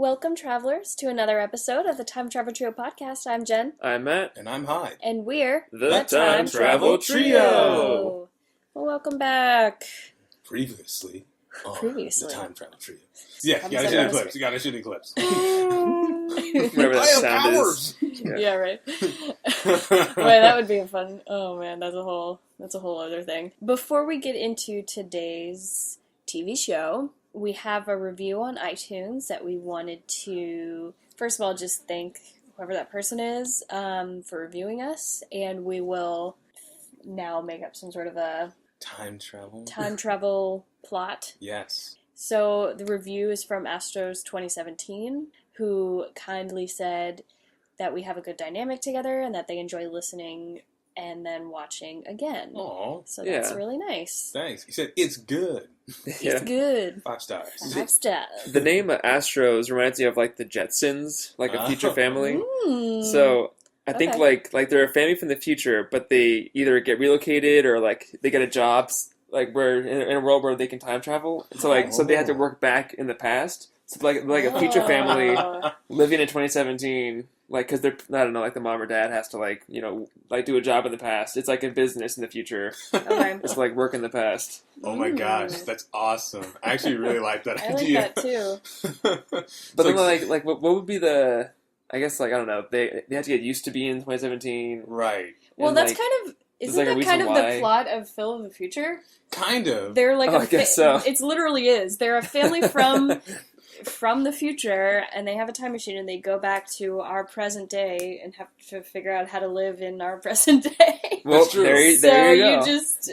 Welcome, travelers, to another episode of the Time Travel Trio podcast. I'm Jen. I'm Matt. And I'm Hyde. And we're The Time Travel Trio. Well, welcome back. Previously on Previously. the Time Travel Trio. Yeah, you gotta shoot the clips. Whatever that I have sound powers! is. Yeah, right. Boy, that would be a fun. Oh man, that's a whole other thing. Before we get into today's TV show, we have a review on iTunes that we wanted to, first of all, just thank whoever that person is for reviewing us, and we will now make up some sort of a Time travel plot. Yes. So the review is from Astros 2017, who kindly said that we have a good dynamic together and that they enjoy listening and then watching again. Aw. So that's Yeah. really nice. Thanks. He said, it's good. Yeah. It's good. 5 stars. 5 stars. The name Astros reminds me of like the Jetsons, like a future family. So I think Okay. like they're a family from the future, but they either get relocated or like they get a job like where in a world where they can time travel. So like so they have to work back in the past. So like a future family living in 2017. Like, because they're, I don't know, like the mom or dad has to, like, you know, like do a job in the past. It's like a business in the future. Okay. It's like work in the past. Oh my gosh, that's awesome. I actually really like that I like idea. that too. But then, like what would be the, I guess, like, I don't know, they have to get used to being in 2017. Right. Well, And, that's like, kind of, isn't like a that kind reason of why. the plot of Phil of the Future? Kind of. They're like I guess so. It's literally is. They're a family from the future, and they have a time machine, and they go back to our present day and have to figure out how to live in our present day. Well, That's true. there you So go. you just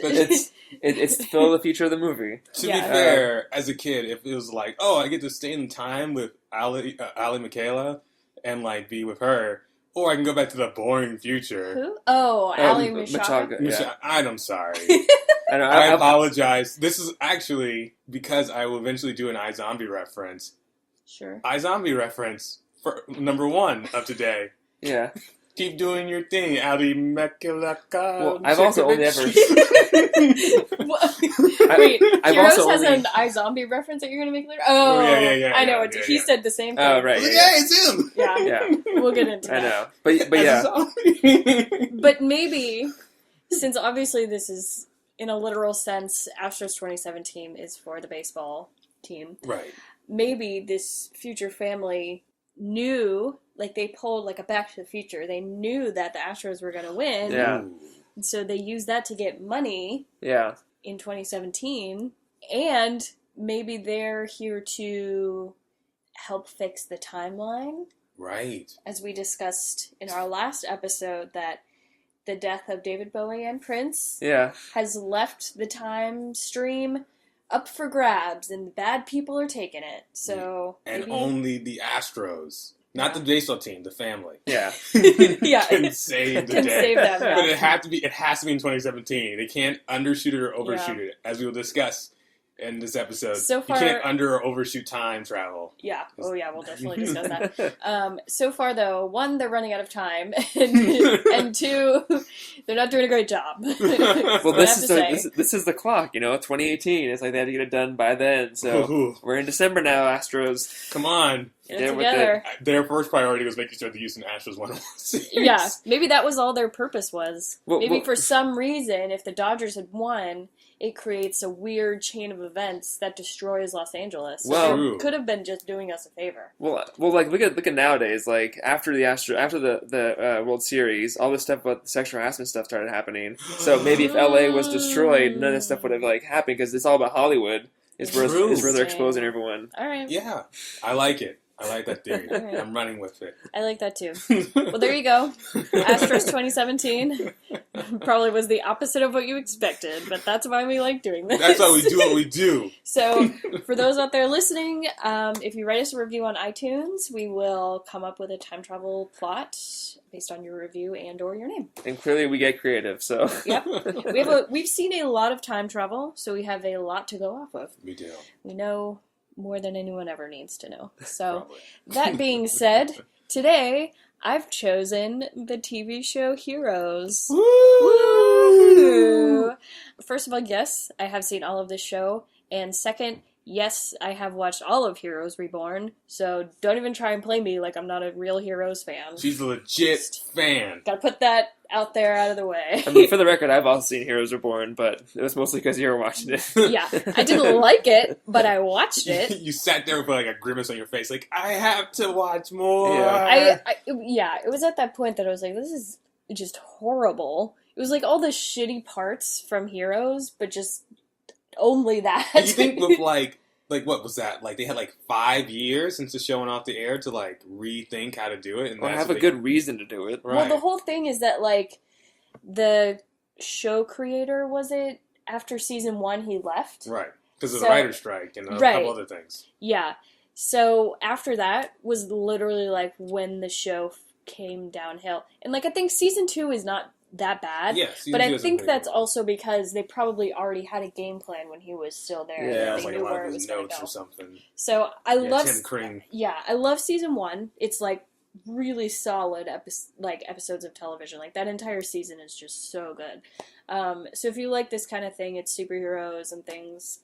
It's Phil the future of the movie. To Yeah. be fair, as a kid, if it was like, oh, I get to stay in time with Ali Michaela and, like, be with her, or I can go back to the boring future. Who? Oh, Ali Mashaka. Yeah. I'm sorry. I know. I apologize. This is actually because I will eventually do an iZombie reference. Sure. iZombie reference for number 1 of today. Yeah. Keep doing your thing, Ali Mekalaka. Well, I've also only ever. Wait, I've Heroes also has only- an iZombie reference that you're going to make later? Oh, yeah, I know. yeah, He yeah. said the same thing. Oh, right. Yeah, Yeah. it's him. Yeah, Yeah. we'll get into I that. know. But As yeah. a zombie. But maybe, since obviously this is, in a literal sense, Astros 2017 is for the baseball team, Right. maybe this future family knew, like they pulled like a Back to the Future, they knew that the Astros were going to win, Yeah. Ooh. and so they used that to get money Yeah. in 2017, and maybe they're here to help fix the timeline, Right. as we discussed in our last episode, that the death of David Bowie and Prince Yeah. has left the time stream up for grabs, and the bad people are taking it. So And maybe, only the Astros, not the baseball team, the family. Yeah. Yeah. can save the can day. save them. But Yeah. it has to be in 2017. They can't undershoot it or overshoot it, as we will discuss in this episode. So far- you can't under or overshoot time travel. Yeah. Oh, yeah. We'll definitely discuss that. So far, though, 1, they're running out of time, and 2, they're not doing a great job. Well, this is the clock, you know, 2018. It's like they have to get it done by then. So Ooh, we're in December now, Astros. come on. Get Get it with together. Their first priority was making sure the Houston Astros won the World Series. Yeah, maybe that was all their purpose was. Well, Maybe well- for some reason, if the Dodgers had won, it creates a weird chain of events that destroys Los Angeles. So Well- they True. could have been just doing us a favor. Well, like look at nowadays. Like after the World Series, all this stuff about the sexual harassment stuff started happening. So maybe if LA was destroyed, none of this stuff would have like happened because it's all about Hollywood. Is where True. they're exposing everyone. All right. Yeah, I like it. I like that theory. Alright. I'm running with it. I like that too. Well, there you go. Astros 2017 probably was the opposite of what you expected, but that's why we like doing this. That's why we do what we do. So, for those out there listening, if you write us a review on iTunes, we will come up with a time travel plot based on your review and or your name. And clearly, we get creative. So Yep. We've seen a lot of time travel, so we have a lot to go off of. We do. We know more than anyone ever needs to know. So, Probably. that being said, today I've chosen the TV show Heroes. Woo! First of all, yes, I have seen all of this show. And second, yes, I have watched all of Heroes Reborn, so don't even try and play me like I'm not a real Heroes fan. She's a legit fan. Gotta put that out there, out of the way. I mean, for the record, I've also seen Heroes Reborn, but it was mostly because you were watching it. Yeah, I didn't like it, but I watched it. You sat there with like a grimace on your face, like, I have to watch more. Yeah. It was at that point that I was like, this is just horrible. It was like all the shitty parts from Heroes, but just only that. And you think with like what was that? Like they had like 5 years since the show went off the air to like rethink how to do it, and Or that's have a what good reason to do it. Right. Well, the whole thing is that, like, the show creator, was it, after season 1 he left? right because of So- the writer's strike and a Right. couple other things. Yeah. So after that was literally, like, when the show came downhill. And, like, I think season 2 is not that bad. Yeah, season But 2 I isn't think very that's good. also because they probably already had a game plan when he was still there. Yeah, Yeah, They it's like a knew lot where of it his was going to notes go. or something. So I Yeah, love... Tim Crane. Yeah, I love season 1. It's, like, really solid episodes of television. Like, that entire season is just so good. So if you like this kind of thing, it's superheroes and things,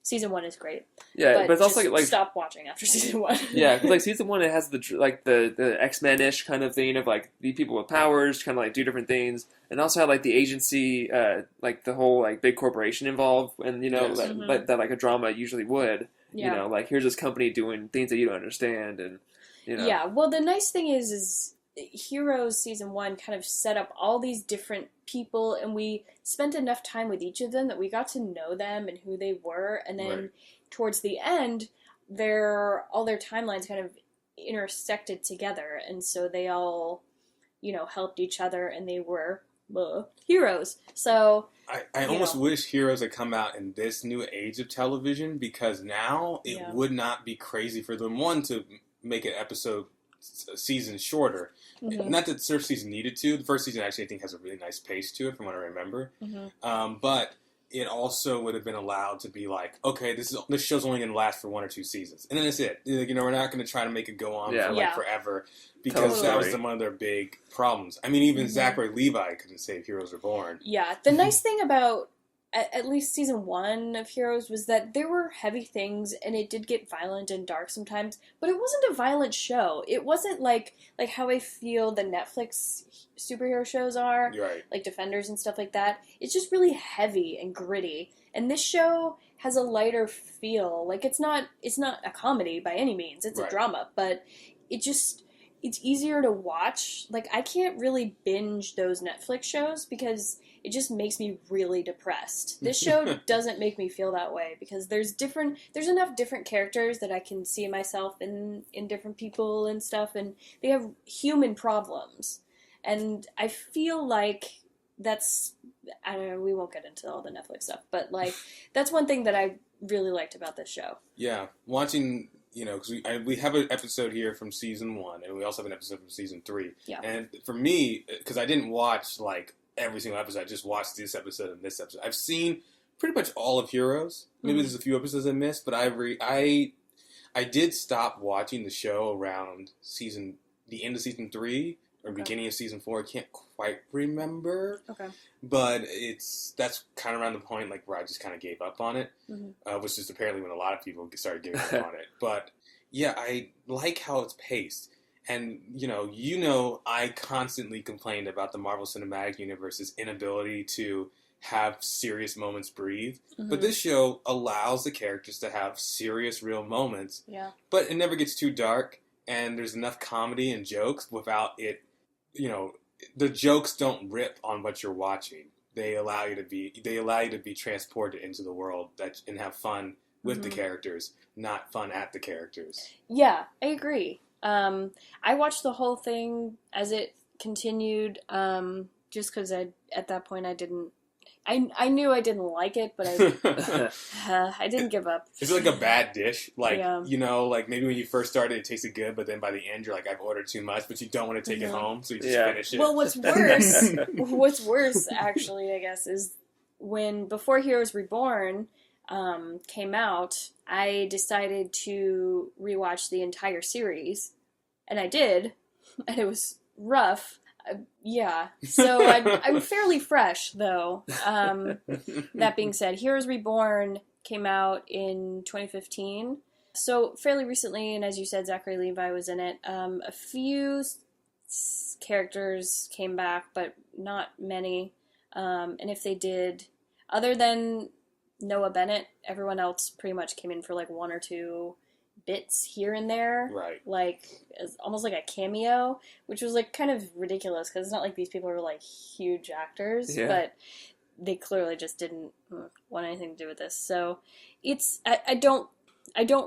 season 1 is great. Yeah, but it's also just like stop watching after season 1. yeah, because like season 1, it has the X-Men ish kind of thing of like the people with powers kind of like do different things, and also had like the agency, like the whole like big corporation involved, and you know Yes. that like a drama usually would. Yeah. You know, like here's this company doing things that you don't understand, and you know. Yeah, well, the nice thing is Heroes season 1 kind of set up all these different people, and we spent enough time with each of them that we got to know them and who they were, and then Right. towards the end, all their timelines kind of intersected together, and so they all, helped each other, and they were heroes. So I You almost know. wish Heroes had come out in this new age of television because now it Yeah. would not be crazy for them, one, to make an episode season shorter. mhm, Not that the first season needed to. The first season actually I think has a really nice pace to it from what I remember. mhm. But it also would have been allowed to be like, okay, this show's only going to last for 1 or 2 seasons, and then that's it. Like, we're not going to try to make it go on Yeah. for like Yeah. forever because that was Totally. one of their big problems. I mean, even Mhm. Zachary Levi couldn't save Heroes Reborn. Yeah, the nice thing about at least season 1 of Heroes was that there were heavy things, and it did get violent and dark sometimes, but it wasn't a violent show. It wasn't like how I feel the Netflix superhero shows are, You're right. like Defenders and stuff like that. It's just really heavy and gritty, and this show has a lighter feel. Like, it's not a comedy by any means. It's a Right. drama, but it's easier to watch. Like, I can't really binge those Netflix shows because it just makes me really depressed. This show doesn't make me feel that way because there's enough different characters that I can see myself in different people and stuff, and they have human problems. And I feel like I don't know, we won't get into all the Netflix stuff, but like, that's one thing that I really liked about this show. Yeah, watching, because we have an episode here from season 1, and we also have an episode from season 3. Yeah. And for me, because I didn't watch like every single episode, I just watched this episode and this episode. I've seen pretty much all of Heroes. Maybe Mhm. there's a few episodes I missed, but I did stop watching the show around the end of season 3 or Okay. beginning of season 4. I can't quite remember. Okay. But that's kind of around the point like where I just kind of gave up on it, Mhm. which is apparently when a lot of people started giving up on it. But yeah, I like how it's paced. And, I constantly complained about the Marvel Cinematic Universe's inability to have serious moments breathe. But Mhm. this show allows the characters to have serious, real moments, Yeah. but it never gets too dark, and there's enough comedy and jokes without it, the jokes don't rip on what you're watching. They allow you to be transported into the world and have fun with the Mhm. characters, not fun at the characters. Yeah, I agree. I watched the whole thing as it continued, just because at that point I knew I didn't like it, but I didn't give up. Is it like a bad dish? Like, Yeah. like maybe when you first started it tasted good, but then by the end you're like, I've ordered too much, but you don't want to take it Mhm. home, so you just Yeah. finish it. Well, what's worse actually, I guess, is before Heroes Reborn came out, I decided to rewatch the entire series, and I did, and it was rough. Yeah, so I'm fairly fresh, though. That being said, Heroes Reborn came out in 2015. So fairly recently, and as you said, Zachary Levi was in it. A few characters came back, but not many. And if they did, other than Noah Bennett, everyone else pretty much came in for like one or two bits here and there. Right. Like, almost like a cameo, which was like kind of ridiculous because it's not like these people are like huge actors, but they clearly just didn't want anything to do with this. So I don't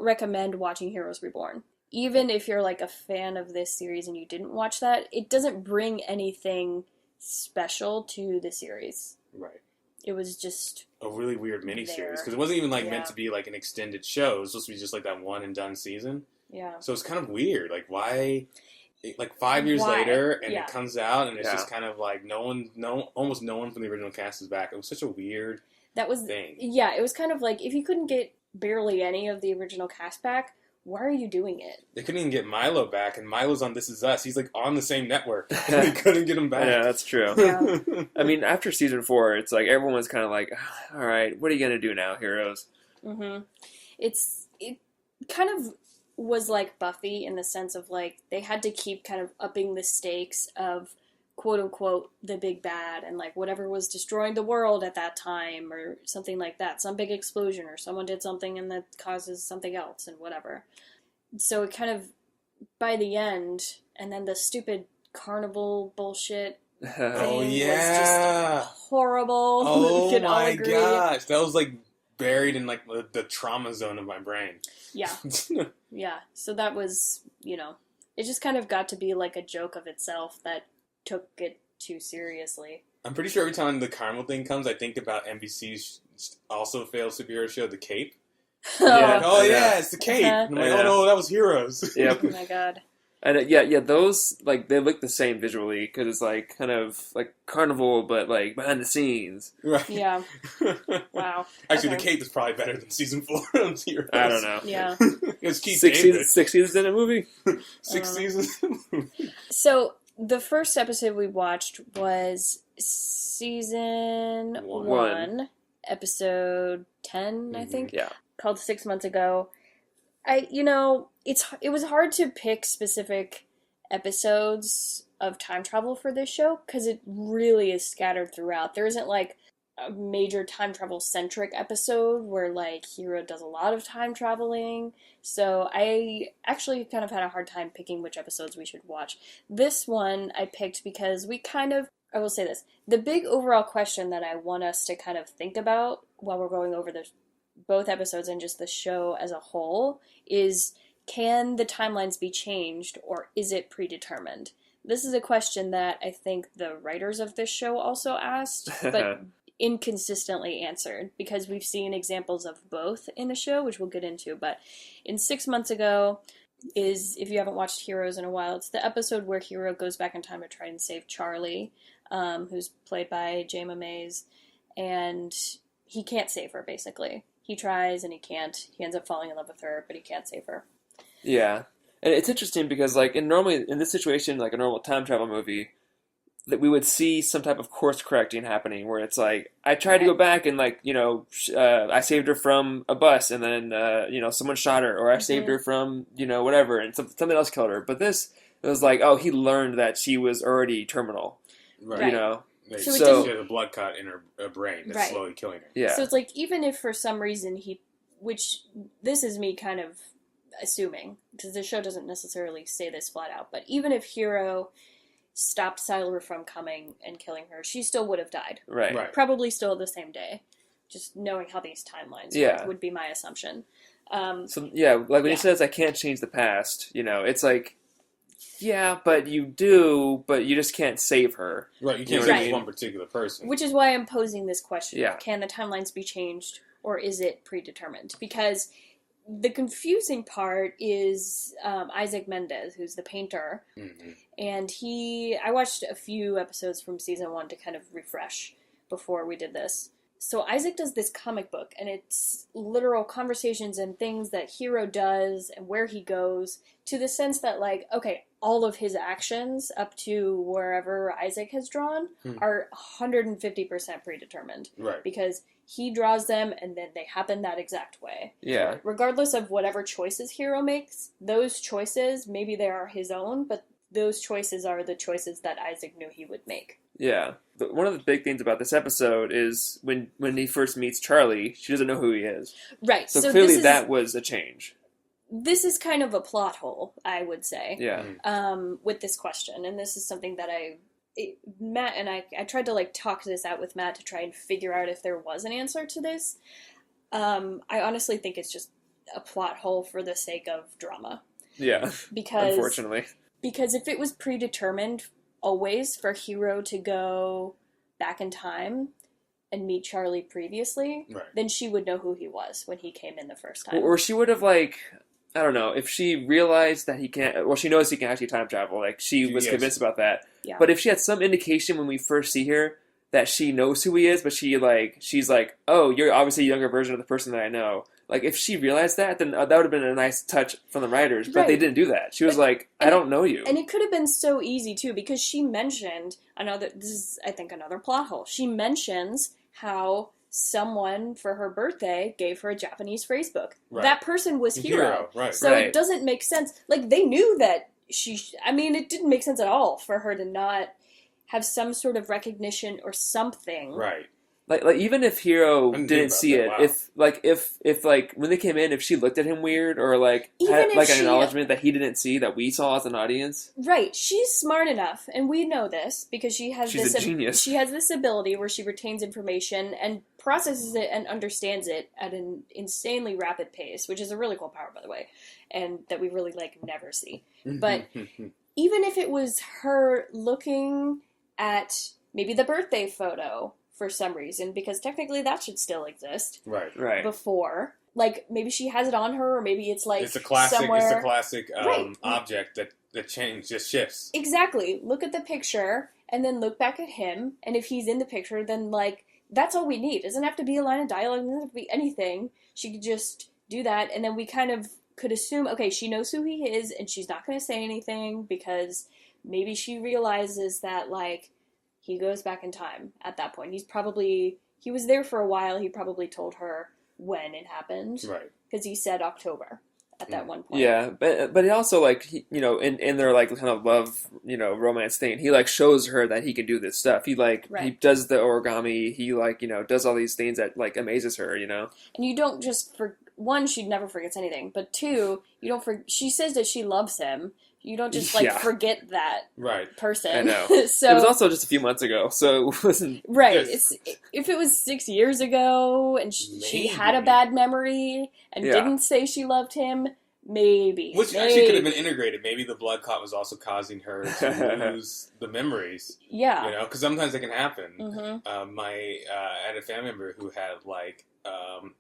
recommend watching Heroes Reborn. Even if you're like a fan of this series and you didn't watch that, it doesn't bring anything special to the series. Right. It was just a really weird miniseries because it wasn't even like meant to be like an extended show. It was supposed to be just like that one and done season. Yeah. So it's kind of weird. Like why? Like 5 years later, and it comes out, and it's just kind of like almost no one from the original cast is back. It was such a weird thing. Yeah, it was kind of like if you couldn't get barely any of the original cast back, why are you doing it? They couldn't even get Milo back, and Milo's on This Is Us. He's like on the same network. They couldn't get him back. Yeah, that's true. Yeah. I mean, after season 4, it's like everyone was kind of like, all right, what are you going to do now, Heroes? Mm-hmm. It kind of was like Buffy in the sense of like they had to keep kind of upping the stakes of quote unquote the big bad and like whatever was destroying the world at that time or something like that, some big explosion or someone did something and that causes something else and whatever. So it kind of by the end, and then the stupid carnival bullshit oh yeah, was just horrible. Oh my gosh, that was like buried in like the trauma zone of my brain. Yeah. Yeah. So that was, it just kind of got to be like a joke of itself that took it too seriously. I'm pretty sure every time the carnival thing comes, I think about NBC's also failed superhero show, The Cape. Yeah. Oh yeah, it's The Cape. And I'm like, oh no, that was Heroes. Yep. Oh my god. And those, like, they look the same visually, because it's, like, kind of, like, carnival, but, like, behind the scenes. Right. Yeah. Wow. Actually, Okay. The Cape is probably better than season 4 of Heroes. I don't know. Yeah. It's Keith Six David. seasons in a movie? 6 seasons in a movie. So the first episode we watched was season 1, episode 10, I think. Yeah. Called 6 months ago. It was hard to pick specific episodes of time travel for this show because it really is scattered throughout. There isn't like a major time travel centric episode where like Hero does a lot of time traveling. So I actually kind of had a hard time picking which episodes we should watch. This one I picked because I will say this, the big overall question that I want us to kind of think about while we're going over both episodes and just the show as a whole is, can the timelines be changed or is it predetermined? This is a question that I think the writers of this show also asked, but inconsistently answered, because we've seen examples of both in the show, which we'll get into. But in 6 months ago is, if you haven't watched Heroes in a while, it's the episode where Hero goes back in time to try and save Charlie, who's played by Jayma Mays, and he can't save her, basically. He tries and he can't. He ends up falling in love with her, but he can't save her. Yeah. And it's interesting because, like, normally in this situation, like a normal time travel movie, that we would see some type of course correcting happening where it's like, I tried to go back and, like, I saved her from a bus and then, someone shot her, or I saved her from, whatever, and something else killed her. But this, it was like, oh, he learned that she was already terminal. Right. So she had a blood cut in her brain that's slowly killing her. Yeah. So it's like, even if for some reason which this is me kind of assuming, because the show doesn't necessarily say this flat out, but even if Hero stopped Siler from coming and killing her, she still would have died. Right. Probably still the same day. Just knowing how these timelines work would be my assumption. When he says, I can't change the past, it's like, yeah, but you do, but you just can't save her. Right, you can't save one particular person. Which is why I'm posing this question. Yeah. Can the timelines be changed, or is it predetermined? Because the confusing part is Isaac Mendez, who's the painter. Mm-hmm. And I watched a few episodes from season 1 to kind of refresh before we did this. So Isaac does this comic book, and it's literal conversations and things that Hero does and where he goes, to the sense that, like, okay, all of his actions up to wherever Isaac has drawn are 150% predetermined. Right. Because he draws them, and then they happen that exact way. Yeah. Regardless of whatever choices Hiro makes, those choices, maybe they are his own, but those choices are the choices that Isaac knew he would make. Yeah. But one of the big things about this episode is when he first meets Charlie, she doesn't know who he is. Right. So clearly that was a change. This is kind of a plot hole, I would say. Yeah. With this question, and this is something that Matt and I tried to talk this out with Matt to try and figure out if there was an answer to this. I honestly think it's just a plot hole for the sake of drama. Yeah. Unfortunately. Because if it was predetermined always for Hiro to go back in time and meet Charlie previously, then she would know who he was when he came in the first time. Or she would have I don't know, if she realized that he can't, well, she knows he can actually time travel, she was convinced about that. Yeah. But if she had some indication when we first see her that she knows who he is, but she's like, oh, you're obviously a younger version of the person that I know. If she realized that, then that would have been a nice touch from the writers, but they didn't do that. She was I don't know you. And it could have been so easy, too, because she mentioned, this is, I think, another plot hole. She mentions how someone for her birthday gave her a Japanese phrase book. Right. That person was Hiro. Right. So it doesn't make sense. They knew that it didn't make sense at all for her to not have some sort of recognition or something. Right. Even if Hiro didn't see it, if when they came in, if she looked at him weird or had an acknowledgement that he didn't see that we saw as an audience, right? She's smart enough, and we know this because she's a genius. She has this ability where she retains information and processes it and understands it at an insanely rapid pace, which is a really cool power, by the way, and that we really never see. But even if it was her looking at maybe the birthday photo for some reason, because technically that should still exist. Right. Before. Maybe she has it on her, or maybe it's it's a classic somewhere. It's a classic object that just shifts. Exactly. Look at the picture, and then look back at him, and if he's in the picture, then, that's all we need. It doesn't have to be a line of dialogue, it doesn't have to be anything. She could just do that, and then we kind of could assume, okay, she knows who he is, and she's not going to say anything, because maybe she realizes that, he goes back in time at that point. He was there for a while. He probably told her when it happened. Right. Because he said October at that one point. Yeah, but he also, in their, kind of love, romance thing, he, shows her that he can do this stuff. He, he does the origami. He, does all these things that, amazes her, And you don't just, one, she never forgets anything. But two, she says that she loves him. You don't just, forget that person. I know. So, it was also just a few months ago, so it wasn't... Right. If it was 6 years ago, and she had a bad memory, and didn't say she loved him, maybe. Which actually could have been integrated. Maybe the blood clot was also causing her to lose the memories. Yeah. Because sometimes it can happen. Mm-hmm. I had a family member who had,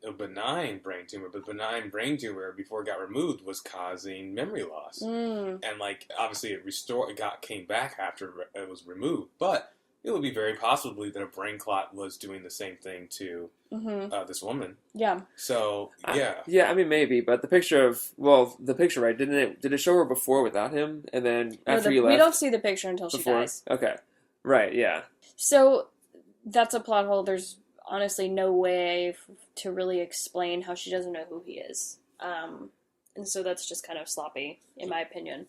a benign brain tumor, but benign brain tumor, before it got removed, was causing memory loss. And obviously it came back after it was removed, but it would be very possibly that a brain clot was doing the same thing to this woman. Yeah. So yeah. Yeah, I mean maybe, but the picture, right? Did it show her before without him, and then after he left? We don't see the picture until she dies. Okay. Right. Yeah. So that's a plot hole. There's honestly no way to really explain how she doesn't know who he is. And so that's just kind of sloppy, in my opinion.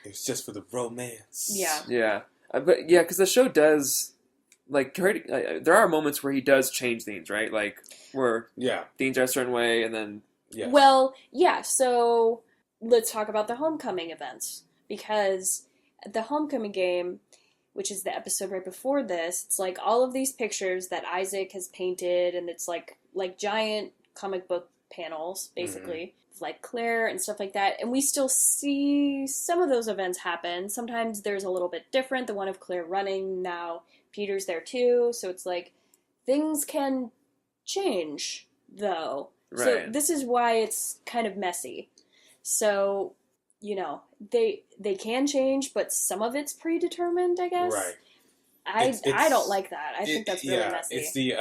It's just for the romance. Yeah. Yeah. Because the show does, there are moments where he does change things, right? Where things are a certain way, and then... Yes. Well, yeah, so let's talk about the homecoming events. Because the homecoming game, which is the episode right before this, it's all of these pictures that Isaac has painted, and it's like giant comic book panels, basically, like Claire and stuff like that. And we still see some of those events happen. Sometimes there's a little bit different. The one of Claire running, now Peter's there too. So it's things can change, though. Right. So this is why it's kind of messy. So, they can change, but some of it's predetermined, I guess. Right. I don't like that. I think that's really messy. It's the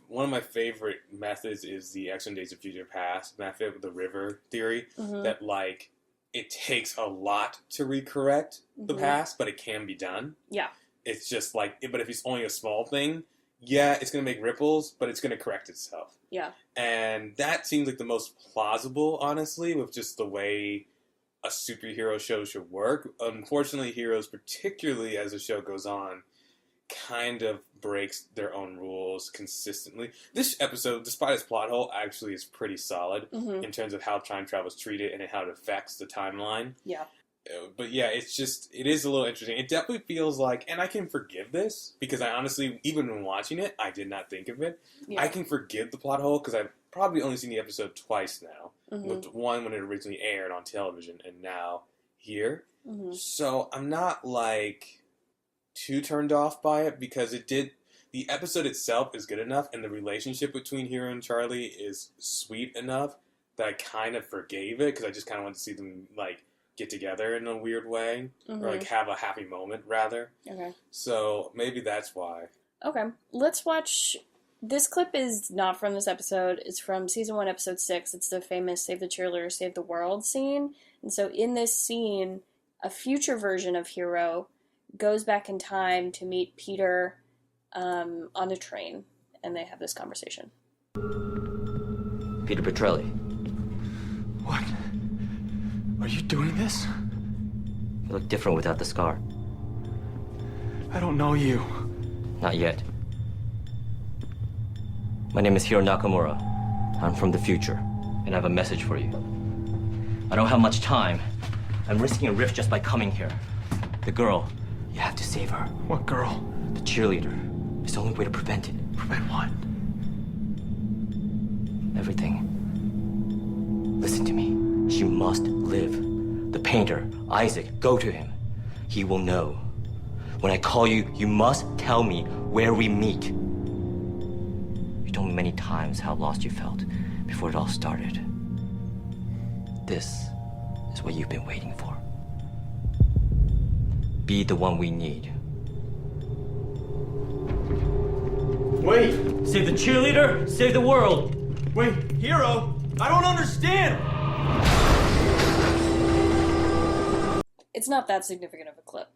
one of my favorite methods is the X Men Days of Future Past method with the river theory. That it takes a lot to recorrect the past, but it can be done. Yeah. It's just but if it's only a small thing, yeah, it's going to make ripples, but it's going to correct itself. Yeah. And that seems like the most plausible, honestly, with just the way a superhero show should work. Unfortunately, Heroes, particularly as the show goes on, kind of breaks their own rules consistently. This episode, despite its plot hole, actually is pretty solid in terms of how time travel is treated and how it affects the timeline. Yeah. But yeah, it is a little interesting. It definitely feels like, and I can forgive this, because I honestly, even when watching it, I did not think of it. Yeah. I can forgive the plot hole, because I've probably only seen the episode twice now. With one when it originally aired on television, and now here. So I'm not, like, too turned off by it, because the episode itself is good enough, and the relationship between Hiro and Charlie is sweet enough that I kind of forgave it, because I just kind of wanted to see them, like, get together in a weird way, or, like, have a happy moment, rather. Okay. So maybe that's why. Okay. Let's watch... This clip is not from this episode. It's from Season 1, Episode 6. It's the famous Save the Cheerleader, Save the World scene. And so in this scene, a future version of Hiro goes back in time to meet Peter on a train. And they have this conversation. Peter Petrelli. What? Are you doing this? You look different without the scar. I don't know you. Not yet. My name is Hiro Nakamura. I'm from the future, and I have a message for you. I don't have much time. I'm risking a rift just by coming here. The girl, you have to save her. What girl? The cheerleader. It's the only way to prevent it. Prevent what? Everything. Listen to me. She must live. The painter, Isaac, go to him. He will know. When I call you, you must tell me where we meet. You told me many times how lost you felt before it all started. This is what you've been waiting for. Be the one we need. Wait! Save the cheerleader, save the world! Wait, Hiro! I don't understand! It's not that significant of a clip.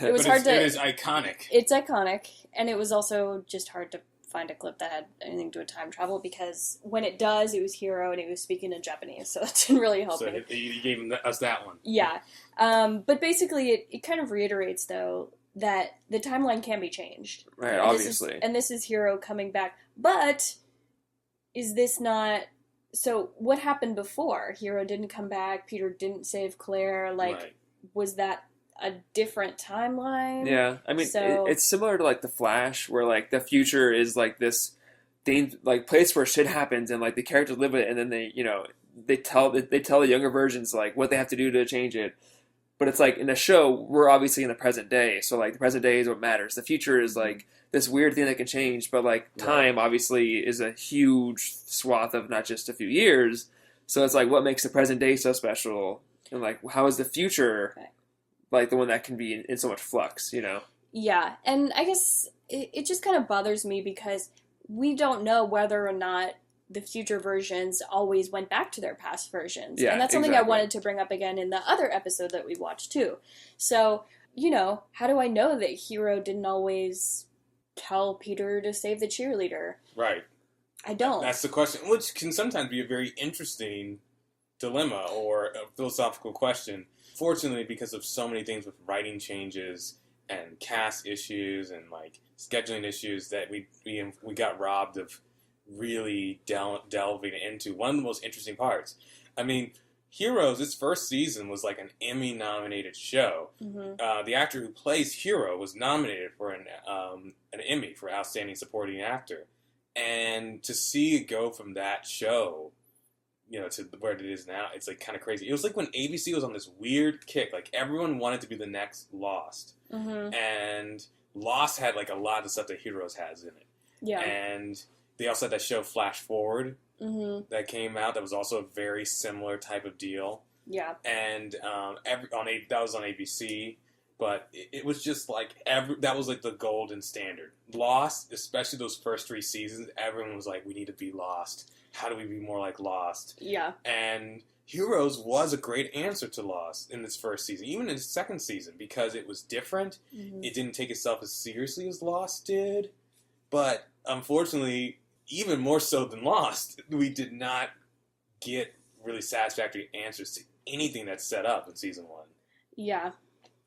It was hard to... It is iconic. It's iconic, and it was also just hard to find a clip that had anything to do with time travel, because when it does, it was Hiro, and he was speaking in Japanese, so it didn't really help me. So you gave us that one. Yeah. But basically, it kind of reiterates, though, that the timeline can be changed. Right, And obviously. This is Hiro coming back. But is this not... So, what happened before? Hiro didn't come back, Peter didn't save Claire, like, Right. was that a different timeline? Yeah, I mean, So- it's similar to, like, The Flash, where, like, the future is, like, this like place where shit happens, and, like, the characters live it, and then they, you know, they tell the younger versions, like, what they have to do to change it. But it's like, in the show, we're obviously in the present day, so, like, the present day is what matters. The future is, like, this weird thing that can change, but, like, time, obviously, is a huge swath of not just a few years. So it's like, what makes the present day so special? And, like, how is the future, like, the one that can be in so much flux, you know? Yeah, and I guess it just kind of bothers me because we don't know whether or not the future versions always went back to their past versions. Yeah, and that's something exactly. I wanted to bring up again in the other episode that we watched too. So, you know, how do I know that Hiro didn't always tell Peter to save the cheerleader? Right. I don't. That's the question, which can sometimes be a very interesting dilemma or a philosophical question. Fortunately, because of so many things with writing changes and cast issues and, like, scheduling issues, that we got robbed of really delving into one of the most interesting parts. I mean, Heroes, its first season was like an Emmy-nominated show. Mm-hmm. The actor who plays Hiro was nominated for an Emmy for Outstanding Supporting Actor. And to see it go from that show, you know, to where it is now, it's like kind of crazy. It was like when ABC was on this weird kick. Like, everyone wanted to be the next Lost. Mm-hmm. And Lost had, like, a lot of the stuff that Heroes has in it. Yeah. And they also had that show Flash Forward Mm-hmm. that came out that was also a very similar type of deal. Yeah. And that was on ABC. But it was just like, that was like the golden standard. Lost, especially those first 3 seasons, everyone was like, we need to be Lost. How do we be more like Lost? Yeah. And Heroes was a great answer to Lost in its first season, even in its second season, because it was different. Mm-hmm. It didn't take itself as seriously as Lost did. But unfortunately, even more so than Lost, we did not get really satisfactory answers to anything that's set up in season 1. Yeah,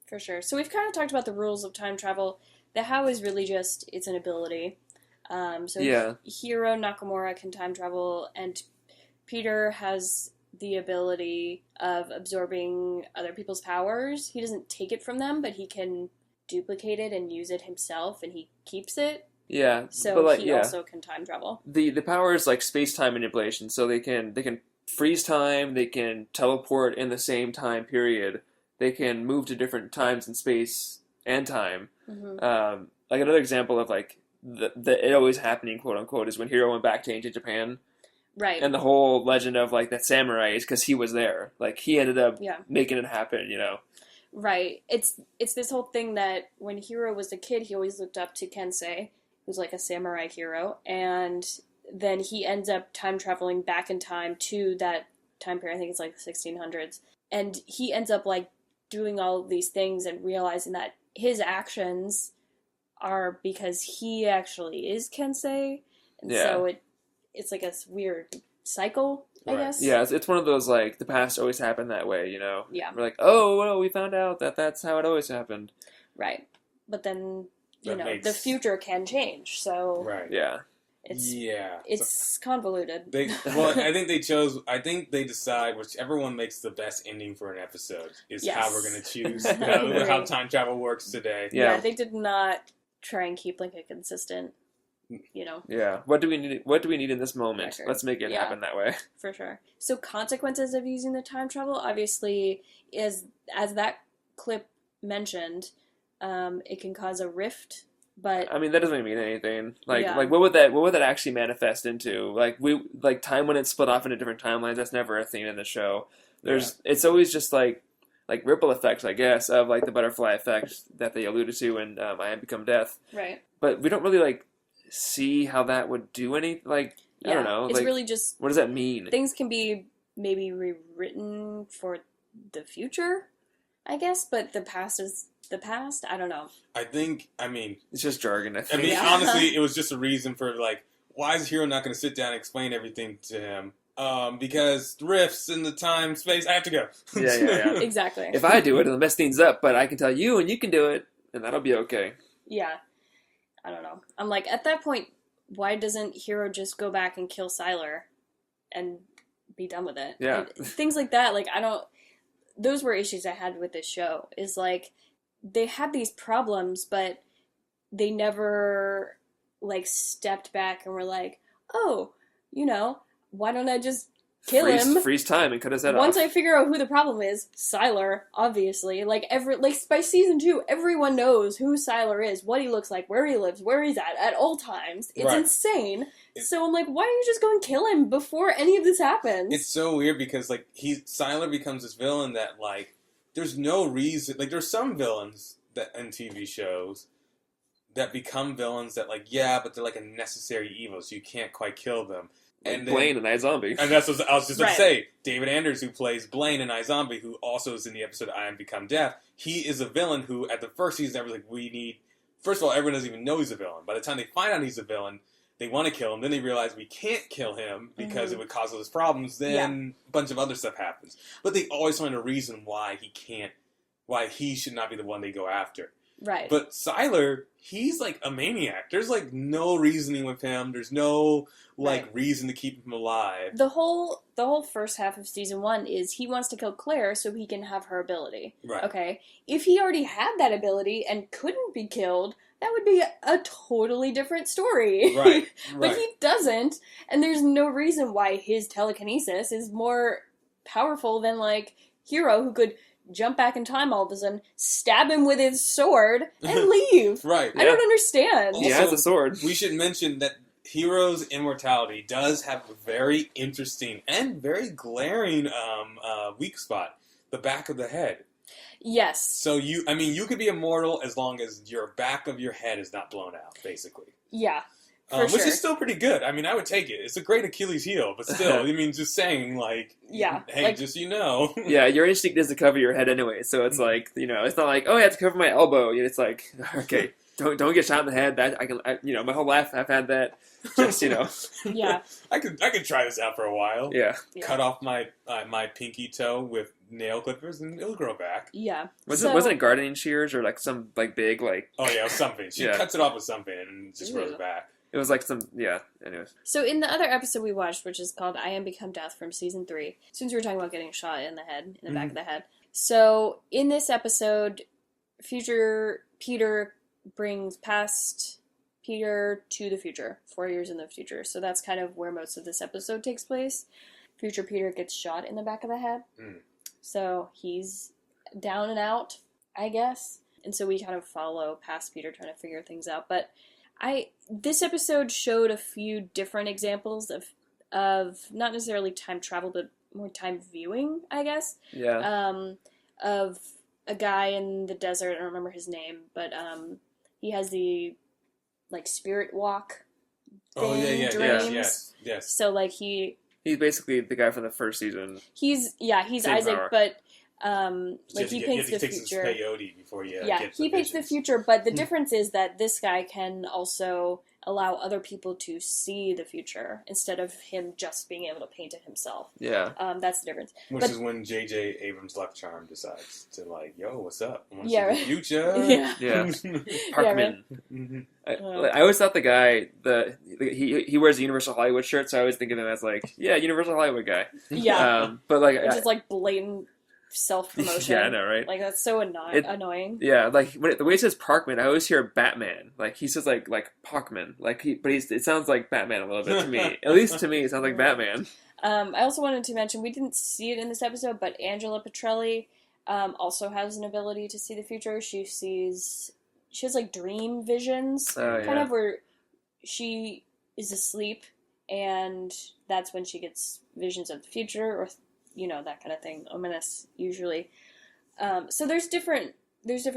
for sure. So we've kind of talked about the rules of time travel. The how is really just, it's an ability. Hiro Nakamura can time travel, and Peter has the ability of absorbing other people's powers. He doesn't take it from them, but he can duplicate it and use it himself, and he keeps it. Yeah. So but he also can time travel. The power is like space-time manipulation, so they can freeze time, they can teleport in the same time period, they can move to different times in space and time. Mm-hmm. Like another example of like the it always happening, quote unquote, is when Hiro went back to ancient Japan. Right. And the whole legend of like that samurai is because he was there. Like he ended up Yeah. making it happen, you know. Right. It's this whole thing that when Hiro was a kid, he always looked up to Kensei, who's like a samurai hero, and then he ends up time traveling back in time to that time period. I think it's like the 1600s, and he ends up like doing all of these things and realizing that his actions are because he actually is Kensei, and so it's like a weird cycle, I Right. guess. Yeah, it's one of those like the past always happened that way, you know. Yeah. We're like, oh, well, we found out that that's how it always happened. Right. But then That the makes- future can change, so Right. Yeah. it's convoluted. I think they decide whichever one makes the best ending for an episode is how we're going to choose how time travel works today. Yeah. They did not try and keep like a consistent, Yeah. What do we need in this moment? Record. Let's make it Yeah. happen that way. for sure. So consequences of using the time travel, obviously, is as that clip mentioned, it can cause a rift. But I mean, that doesn't mean anything. Like, Yeah. like what would that actually manifest into? Like time when it's split off into different timelines. That's never a thing in the show. It's always just like ripple effects, I guess, of like the butterfly effect that they alluded to in I Am Become Death. right, But we don't really like see how that would do any. Like I don't know. It's like, really just what does that mean? things can be maybe rewritten for the future, I guess. But the past is the past. I don't know. I mean, It's just jargon. I think. Yeah. honestly, it was just a reason for like, why is Hiro not going to sit down and explain everything to him? Because rifts in the time space. I have to go. Yeah. Exactly. If I do it, it'll mess things up. But I can tell you, and you can do it, and that'll be okay. Yeah. I don't know. I'm like, at that point, why doesn't Hiro just go back and kill Sylar and be done with it? Yeah. Like, things like that, like, I don't... Those were issues I had with this show, is like, they had these problems, but they never, like, stepped back and were like, oh, why don't I just kill him? Freeze time and cut his head Once off. I figure out who the problem is, Sylar, obviously. Like by season 2, everyone knows who Sylar is, what he looks like, where he lives, where he's at all times. It's Right. insane. So I'm like, why don't you just go and kill him before any of this happens? It's so weird because like Sylar becomes this villain that like there's no reason. Like there's some villains that in TV shows that become villains that like but they're like a necessary evil, so you can't quite kill them. And Blaine and iZombie. And that's what I was just going Right. to say. David Anders, who plays Blaine in iZombie, who also is in the episode I Am Become Death, he is a villain who, at the first season, everyone's like, we need... First of all, everyone doesn't even know he's a villain. By the time they find out he's a villain, they want to kill him. Then they realize we can't kill him because it would cause all those problems. Then a bunch of other stuff happens. But they always find a reason why he should not be the one they go after. Right. But Sylar, he's like a maniac. There's like no reasoning with him. There's no reason to keep him alive. the whole first half of season 1 is he wants to kill Claire so he can have her ability. Right. Okay? If he already had that ability and couldn't be killed, that would be a totally different story. Right. But he doesn't, and there's no reason why his telekinesis is more powerful than, like, Hiro, who could jump back in time all of a sudden, stab him with his sword, and leave. Right. I don't understand. He has a sword. We should mention that Hiro's immortality does have a very interesting and very glaring weak spot: the back of the head. Yes. So you could be immortal as long as your back of your head is not blown out, basically. Yeah. Which sure. is still pretty good. I mean, I would take it. It's a great Achilles heel, but still, I mean, just saying, like, Yeah, hey, like- just you know. Yeah, your instinct is to cover your head anyway, so it's like, it's not like, oh, I have to cover my elbow. It's like, okay, don't get shot in the head. That my whole life I've had that. Just Yeah. I could try this out for a while. yeah. Cut off my my pinky toe with nail clippers and it'll grow back. Yeah. Wasn't it gardening shears or like some like big like? Oh yeah, something. She Yeah. cuts it off with something and it just grows Ew. back. It was like some Anyways. So in the other episode we watched, which is called I Am Become Death from season 3, since we were talking about getting shot in the head, in the back of the head. So in this episode, future Peter brings past Peter to the future, 4 years in the future. So that's kind of where most of this episode takes place. Future Peter gets shot in the back of the head. So he's down and out, I guess. And so we kind of follow past Peter trying to figure things out. But this episode showed a few different examples of not necessarily time travel, but more time viewing, I guess. Yeah. Of a guy in the desert, I don't remember his name, but he has the like spirit walk thing, Oh yeah, dreams. yes. So like he's basically the guy from the first season. He's Same Isaac, power. but like he You paints the have to take future. some peyote before you Yeah, get he the paints the visions. future, but the difference is that this guy can also allow other people to see the future instead of him just being able to paint it himself. Yeah. That's the difference. Which But- is when J.J. Abrams' luck charm decides to like, yo, what's up? I want to Yeah, see the future. Yeah. Yeah. Yeah, Parkman. Mhm. I always thought the guy he wears a Universal Hollywood shirt, so I always think of him as like Universal Hollywood guy. Yeah. But like Which is like blatant self-promotion. yeah, I know, right? Like, that's so annoying. Yeah, like the way he says Parkman, I always hear Batman. Like he says like Parkman, it sounds like Batman a little bit to me. At least to me, it sounds like Batman. I also wanted to mention, we didn't see it in this episode, but Angela Petrelli also has an ability to see the future. She has like dream visions, Oh, kind yeah. of where she is asleep, and that's when she gets visions of the future, or that kind of thing, ominous usually. So there's different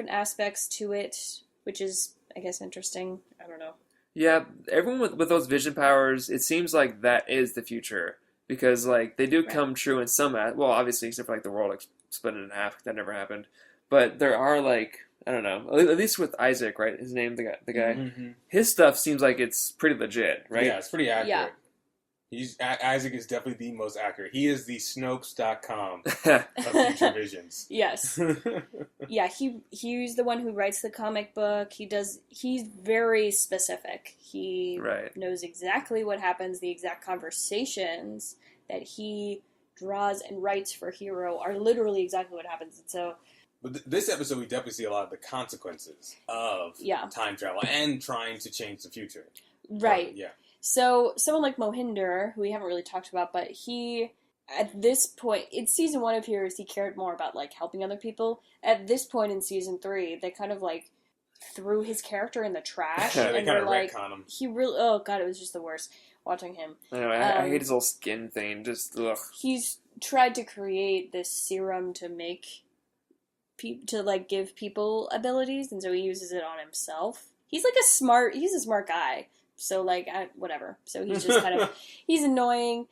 aspects to it, which is, I guess, interesting. I don't know. Yeah, everyone with those vision powers, it seems like that is the future because like they do come true in some. Well, obviously, except for like the world split in half, that never happened. But there are like I don't know. At least with Isaac, right? His name, the guy. Mhm. His stuff seems like it's pretty legit, right? Yeah, it's pretty accurate. Yeah. Isaac is definitely the most accurate. He is the Snopes.com of future visions. Yes. Yeah, he's the one who writes the comic book. He's very specific. He Right. knows exactly what happens. The exact conversations that he draws and writes for Hero are literally exactly what happens. And so, But this episode, we definitely see a lot of the consequences of time travel and trying to change the future. right. Yeah. So someone like Mohinder, who we haven't really talked about, but he, at this point, in season 1 of Heroes, he cared more about like helping other people. At this point in season 3, they kind of like threw his character in the trash. Yeah, they and kind were of like, retcon him. he really, oh god, it was just the worst watching him. I know. I hate his little skin thing. Just ugh. He's tried to create this serum to make to like give people abilities, and so he uses it on himself. He's a smart guy. So like whatever. So he's just kind of he's annoying.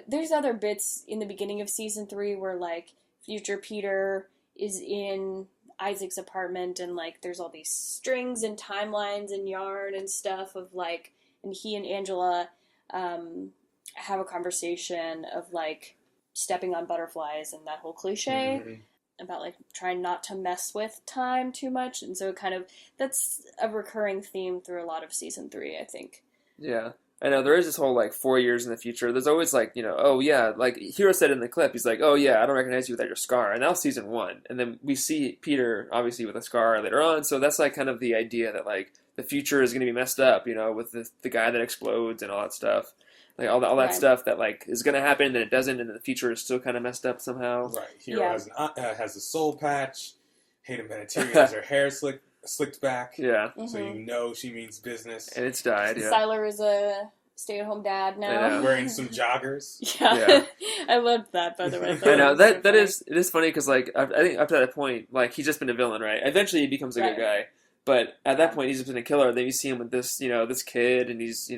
There's other bits in the beginning of season 3 where like future Peter is in Isaac's apartment and like there's all these strings and timelines and yarn and stuff of like, and he and Angela have a conversation of like stepping on butterflies and that whole cliche. Mhm. About like trying not to mess with time too much, and so that's a recurring theme through a lot of season 3, I think. Yeah. I know there is this whole like 4 years in the future. There's always like oh yeah, like Hero said in the clip, he's like, oh yeah, I don't recognize you without your scar, and that was season 1, and then we see Peter obviously with a scar later on. So that's like kind of the idea that like the future is going to be messed up, with the guy that explodes and all that stuff. Like all that Right. stuff that like is going to happen, and then it doesn't, and then the future is still kind of messed up somehow. Right. Hero Yeah. has a soul patch. Hayden Panettiere has her hair slicked back. Yeah, So she means business. and it's died. Yeah, Siler is a stay-at-home dad now. I know. Wearing some joggers. Yeah. I loved that, by the way. I know was so that it is funny because like I think up to that point, like he's just been a villain, right? Eventually he becomes a Right. good guy, but at that point he's just been a killer. Then you see him with this this kid, and he's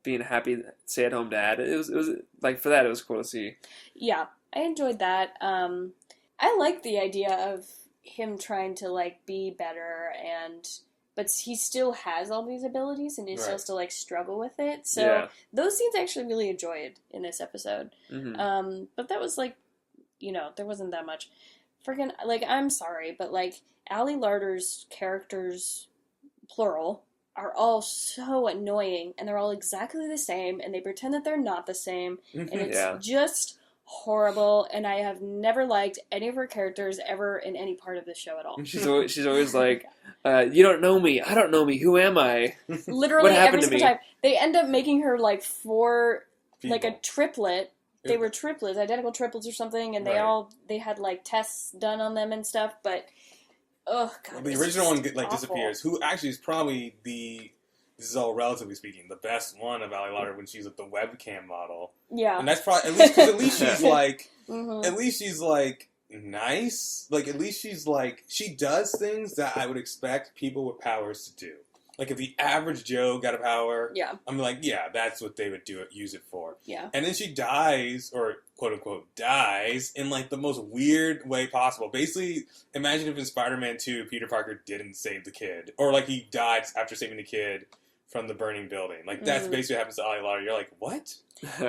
being a happy stay-at-home dad. It was like for that it was cool to see. Yeah, I enjoyed that. I like the idea of him trying to like be better and but he still has all these abilities, and he still Right. has to like struggle with it. So Yeah. those scenes I actually really enjoyed in this episode. Hmm. But that was like, there wasn't that much. Freaking, like, I'm sorry, but like Ali Larter's characters, plural, are all so annoying, and they're all exactly the same, and they pretend that they're not the same, and it's Yeah. just horrible. And I have never liked any of her characters ever in any part of the show at all. She's always like, you don't know me. I don't know me. Who am I? Literally What every happened to single me? time they end up making her like like a People. triplet. They were triplets, identical triplets or something, and Right. they had like tests done on them and stuff. But oh god, The it's original just one like awful. disappears. Who actually is probably this is all relatively speaking, the best one of Ali Larter when she's like the webcam model, Yeah. and that's probably at least 'cause at least she's like Mhm. at least she's like nice. Like at least she's like she does things that I would expect people with powers to do. Like if the average Joe got a power, Yeah. I'm like, yeah, that's what they would use it for. Yeah. And then she dies, or quote unquote dies, in like the most weird way possible. Basically, imagine if in Spider-Man 2, Peter Parker didn't save the kid, or like he died after saving the kid from the burning building. Like that's Mhm. basically what happens to Ali Larter. You're like, what?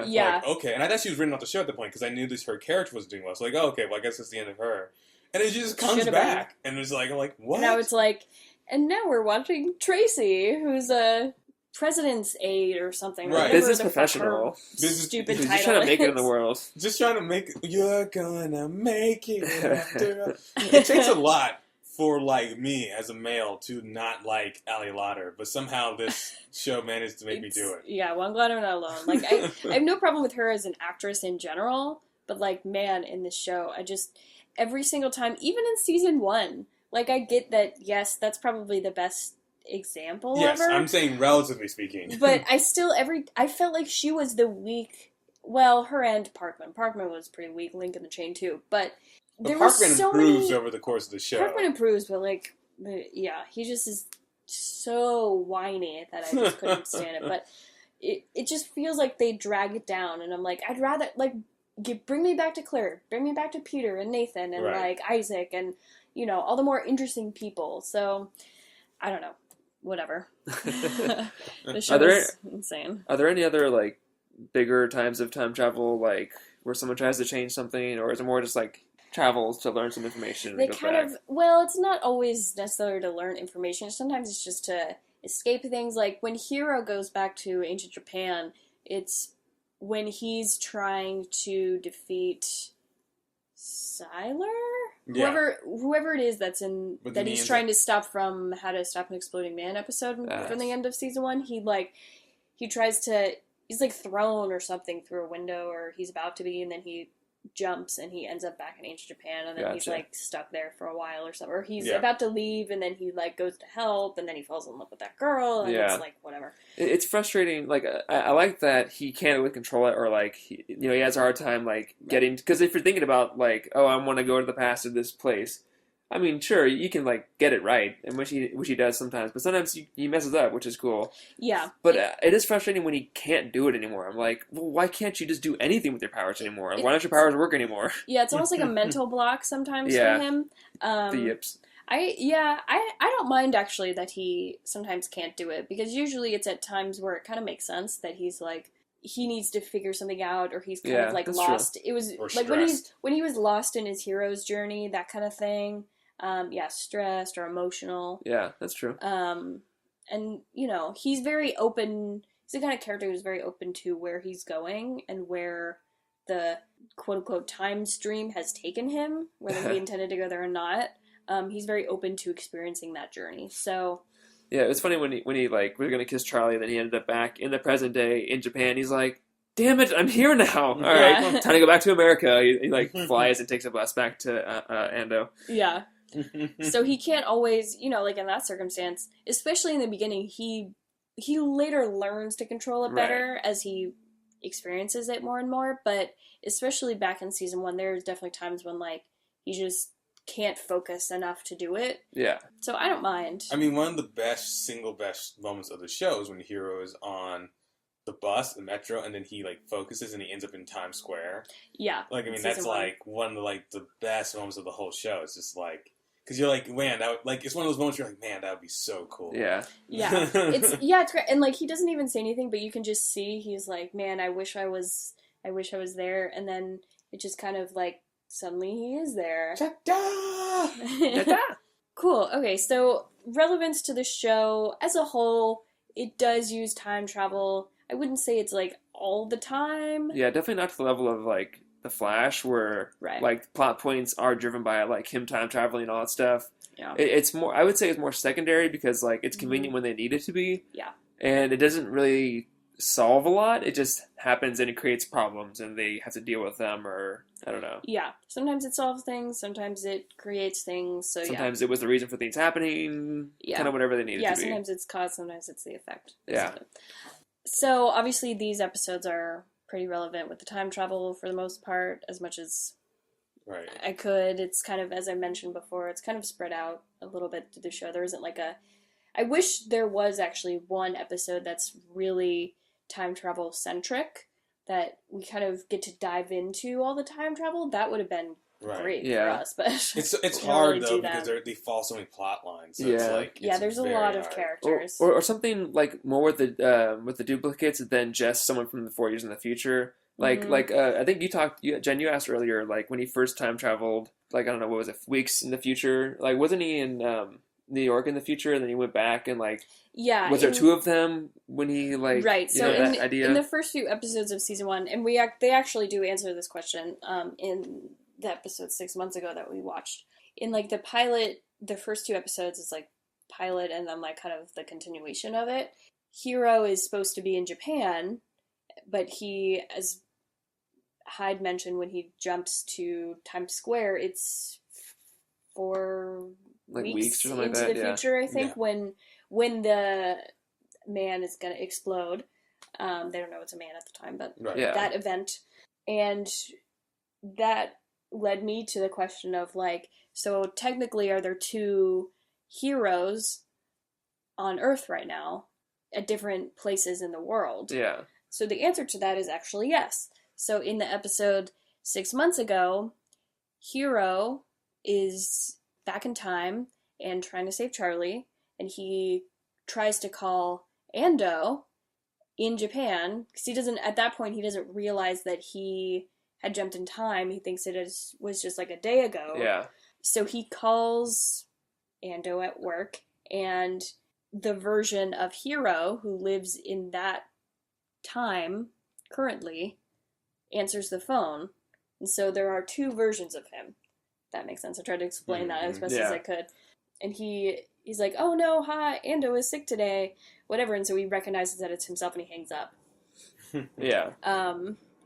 Yeah. Like, okay. And I thought she was written off the show at the point because I knew her character was doing well. So like, oh, okay, well I guess it's the end of her. And then she just comes Should've back, and it's like, I'm like, what? Now it's like, and now we're watching Tracy, who's a president's aide or something. Right. Whatever Business the fuck professional. her Business- stupid She's title just trying to make it in is. the world. Just trying to make you're gonna make it. After it takes a lot for like me as a male to not like Ali Lauder, but somehow this show managed to make me do it. Yeah, well, I'm glad I'm not alone. Like, I have no problem with her as an actress in general, but like, man, in this show, I just every single time, even in season 1, like, I get that. Yes, that's probably the best example Yes, of her. I'm saying relatively speaking. But I still I felt like she was the weak. Well, her and Parkman. Parkman was pretty weak link in the chain too. But there were Parkman so improves many. over the course of the show. Parkman improves, but like, yeah, he just is so whiny that I just couldn't stand it. But it just feels like they drag it down, and I'm like, I'd rather like bring me back to Claire, bring me back to Peter and Nathan and Right. like Isaac and all the more interesting people. So I don't know, whatever. The show there- is insane. Are there any other like bigger times of time travel, like where someone tries to change something, or is it more just like travels to learn some information? They and go kind back? of, well, it's not always necessary to learn information. Sometimes it's just to escape things. Like when Hiro goes back to ancient Japan, it's when he's trying to defeat Sylar? Yeah. Whoever it is that's in But that then he he's ends trying up- to stop from How to Stop an Exploding Man episode from the end of season 1. He tries to, he's like thrown or something through a window, or he's about to be, and then he jumps and he ends up back in ancient Japan, and then he's Gotcha. like stuck there for a while or something, or he's Yeah. about to leave and then he like goes to help and then he falls in love with that girl, and Yeah. it's like whatever. It's frustrating. Like I like that he can't really control it, or like he has a hard time like getting. Because if you're thinking about like, oh, I want to go to the past of this place. I mean, sure, you can like get it right, and which he does sometimes, but sometimes he messes up, which is cool. Yeah, But it is frustrating when he can't do it anymore. I'm like, well, why can't you just do anything with your powers anymore? Why don't your powers work anymore? yeah, it's almost like a mental block sometimes Yeah. for him. The yips. I don't mind actually that he sometimes can't do it, because usually it's at times where it kind of makes sense that he's like, he needs to figure something out, or he's kind Yeah, of like that's lost. It was Or like stressed. when he was lost in his hero's journey, that kind of thing. Stressed or emotional. Yeah, that's true. And he's very open. He's the kind of character who's very open to where he's going and where the quote unquote time stream has taken him, whether he intended to go there or not. He's very open to experiencing that journey. So Yeah, it's funny when he like was gonna kiss Charlie, and then he ended up back in the present day in Japan. He's like, "Damn it, I'm here now! All right, Yeah. time to go back to America." He like flies and takes a bus back to Ando. yeah. So he can't always, like in that circumstance, especially in the beginning, he later learns to control it better as he experiences it more and more. But especially back in season 1, there's definitely times when like he just can't focus enough to do it. Yeah, So I don't mind. I mean, one of the single best moments of the show is when Hiro is on the bus, the metro, and then he like focuses and he ends up in Times Square. Yeah. Like, I mean, Season that's 1. like one of the best moments of the whole show. It's just like Because you're like, man, it's one of those moments you're like, man, that would be so cool. Yeah. Yeah, it's great, and like he doesn't even say anything, but you can just see he's like, man, I wish I was there, and then it just kind of like suddenly he is there. Ta-da! Cool. Okay, so relevance to the show as a whole, it does use time travel. I wouldn't say it's like all the time. Yeah, definitely not to the level of like The Flash, where Right. like plot points are driven by like him time traveling and all that stuff. Yeah. It's more, I would say, it's more secondary because like it's convenient when they need it to be. Yeah. And it doesn't really solve a lot. It just happens and it creates problems, and they have to deal with them, or I don't know. Yeah. Sometimes it solves things. Sometimes it creates things. So Sometimes it was the reason for things happening. Yeah. Kind of whatever they needed yeah. to be. Sometimes it's cause. Sometimes it's the effect. Yeah. So obviously these episodes are pretty relevant with the time travel for the most part, as much as Right. I could. It's kind of, as I mentioned before, it's kind of spread out a little bit through the show. There isn't like a... I wish there was actually one episode that's really time travel centric, that we kind of get to dive into all the time travel. That would have been Right. great Yeah. for us, but It's we don't hard really though do that. because they fall so many plot lines. So Yeah. it's like, Yeah, it's there's a very lot of hard. characters. Or something like more with the duplicates than just someone from the 4 years in the future. Like Mhm. I think Jen, you asked earlier, like when he first time traveled, like I don't know, what was it, weeks in the future? Like wasn't he in New York in the future, and then he went back and like Yeah, was there two of them when he like right? you So know, in, that idea? in the first few episodes of season 1, and they actually do answer this question in the episode 6 months ago that we watched. In like the pilot, the first 2 episodes is like pilot, and then like kind of the continuation of it. Hiro is supposed to be in Japan, but he, as Hyde mentioned, when he jumps to Times Square, it's 4 like weeks weeks or something like into that. the Yeah. future, I think, Yeah. when the man is going to explode. They don't know it's a man at the time, but Right. Yeah. that event. And that led me to the question of, like, so technically are there 2 heroes on Earth right now at different places in the world? Yeah. So the answer to that is actually yes. So in the episode 6 months ago, Hiro is back in time and trying to save Charlie, and he tries to call Ando in Japan, because he doesn't, at that point, he doesn't realize that he had jumped in time. He thinks was just like a day ago. Yeah. So he calls Ando at work, and the version of Hiro, who lives in that time currently, answers the phone. And so there are 2 versions of him. That makes sense. I tried to explain that as best as I could. And he's like, oh no, hi, Ando is sick today, whatever. And so he recognizes that it's himself, and he hangs up. Yeah.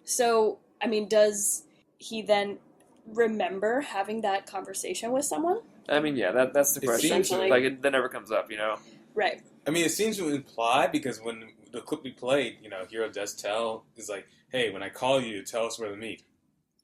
So, I mean, does he then remember having that conversation with someone? I mean, yeah, that's the It question. seems Like that never comes up, you know. Right. I mean, it seems to imply, because when the clip we played, Hiro does tell, is like, hey, when I call you, tell us where to meet.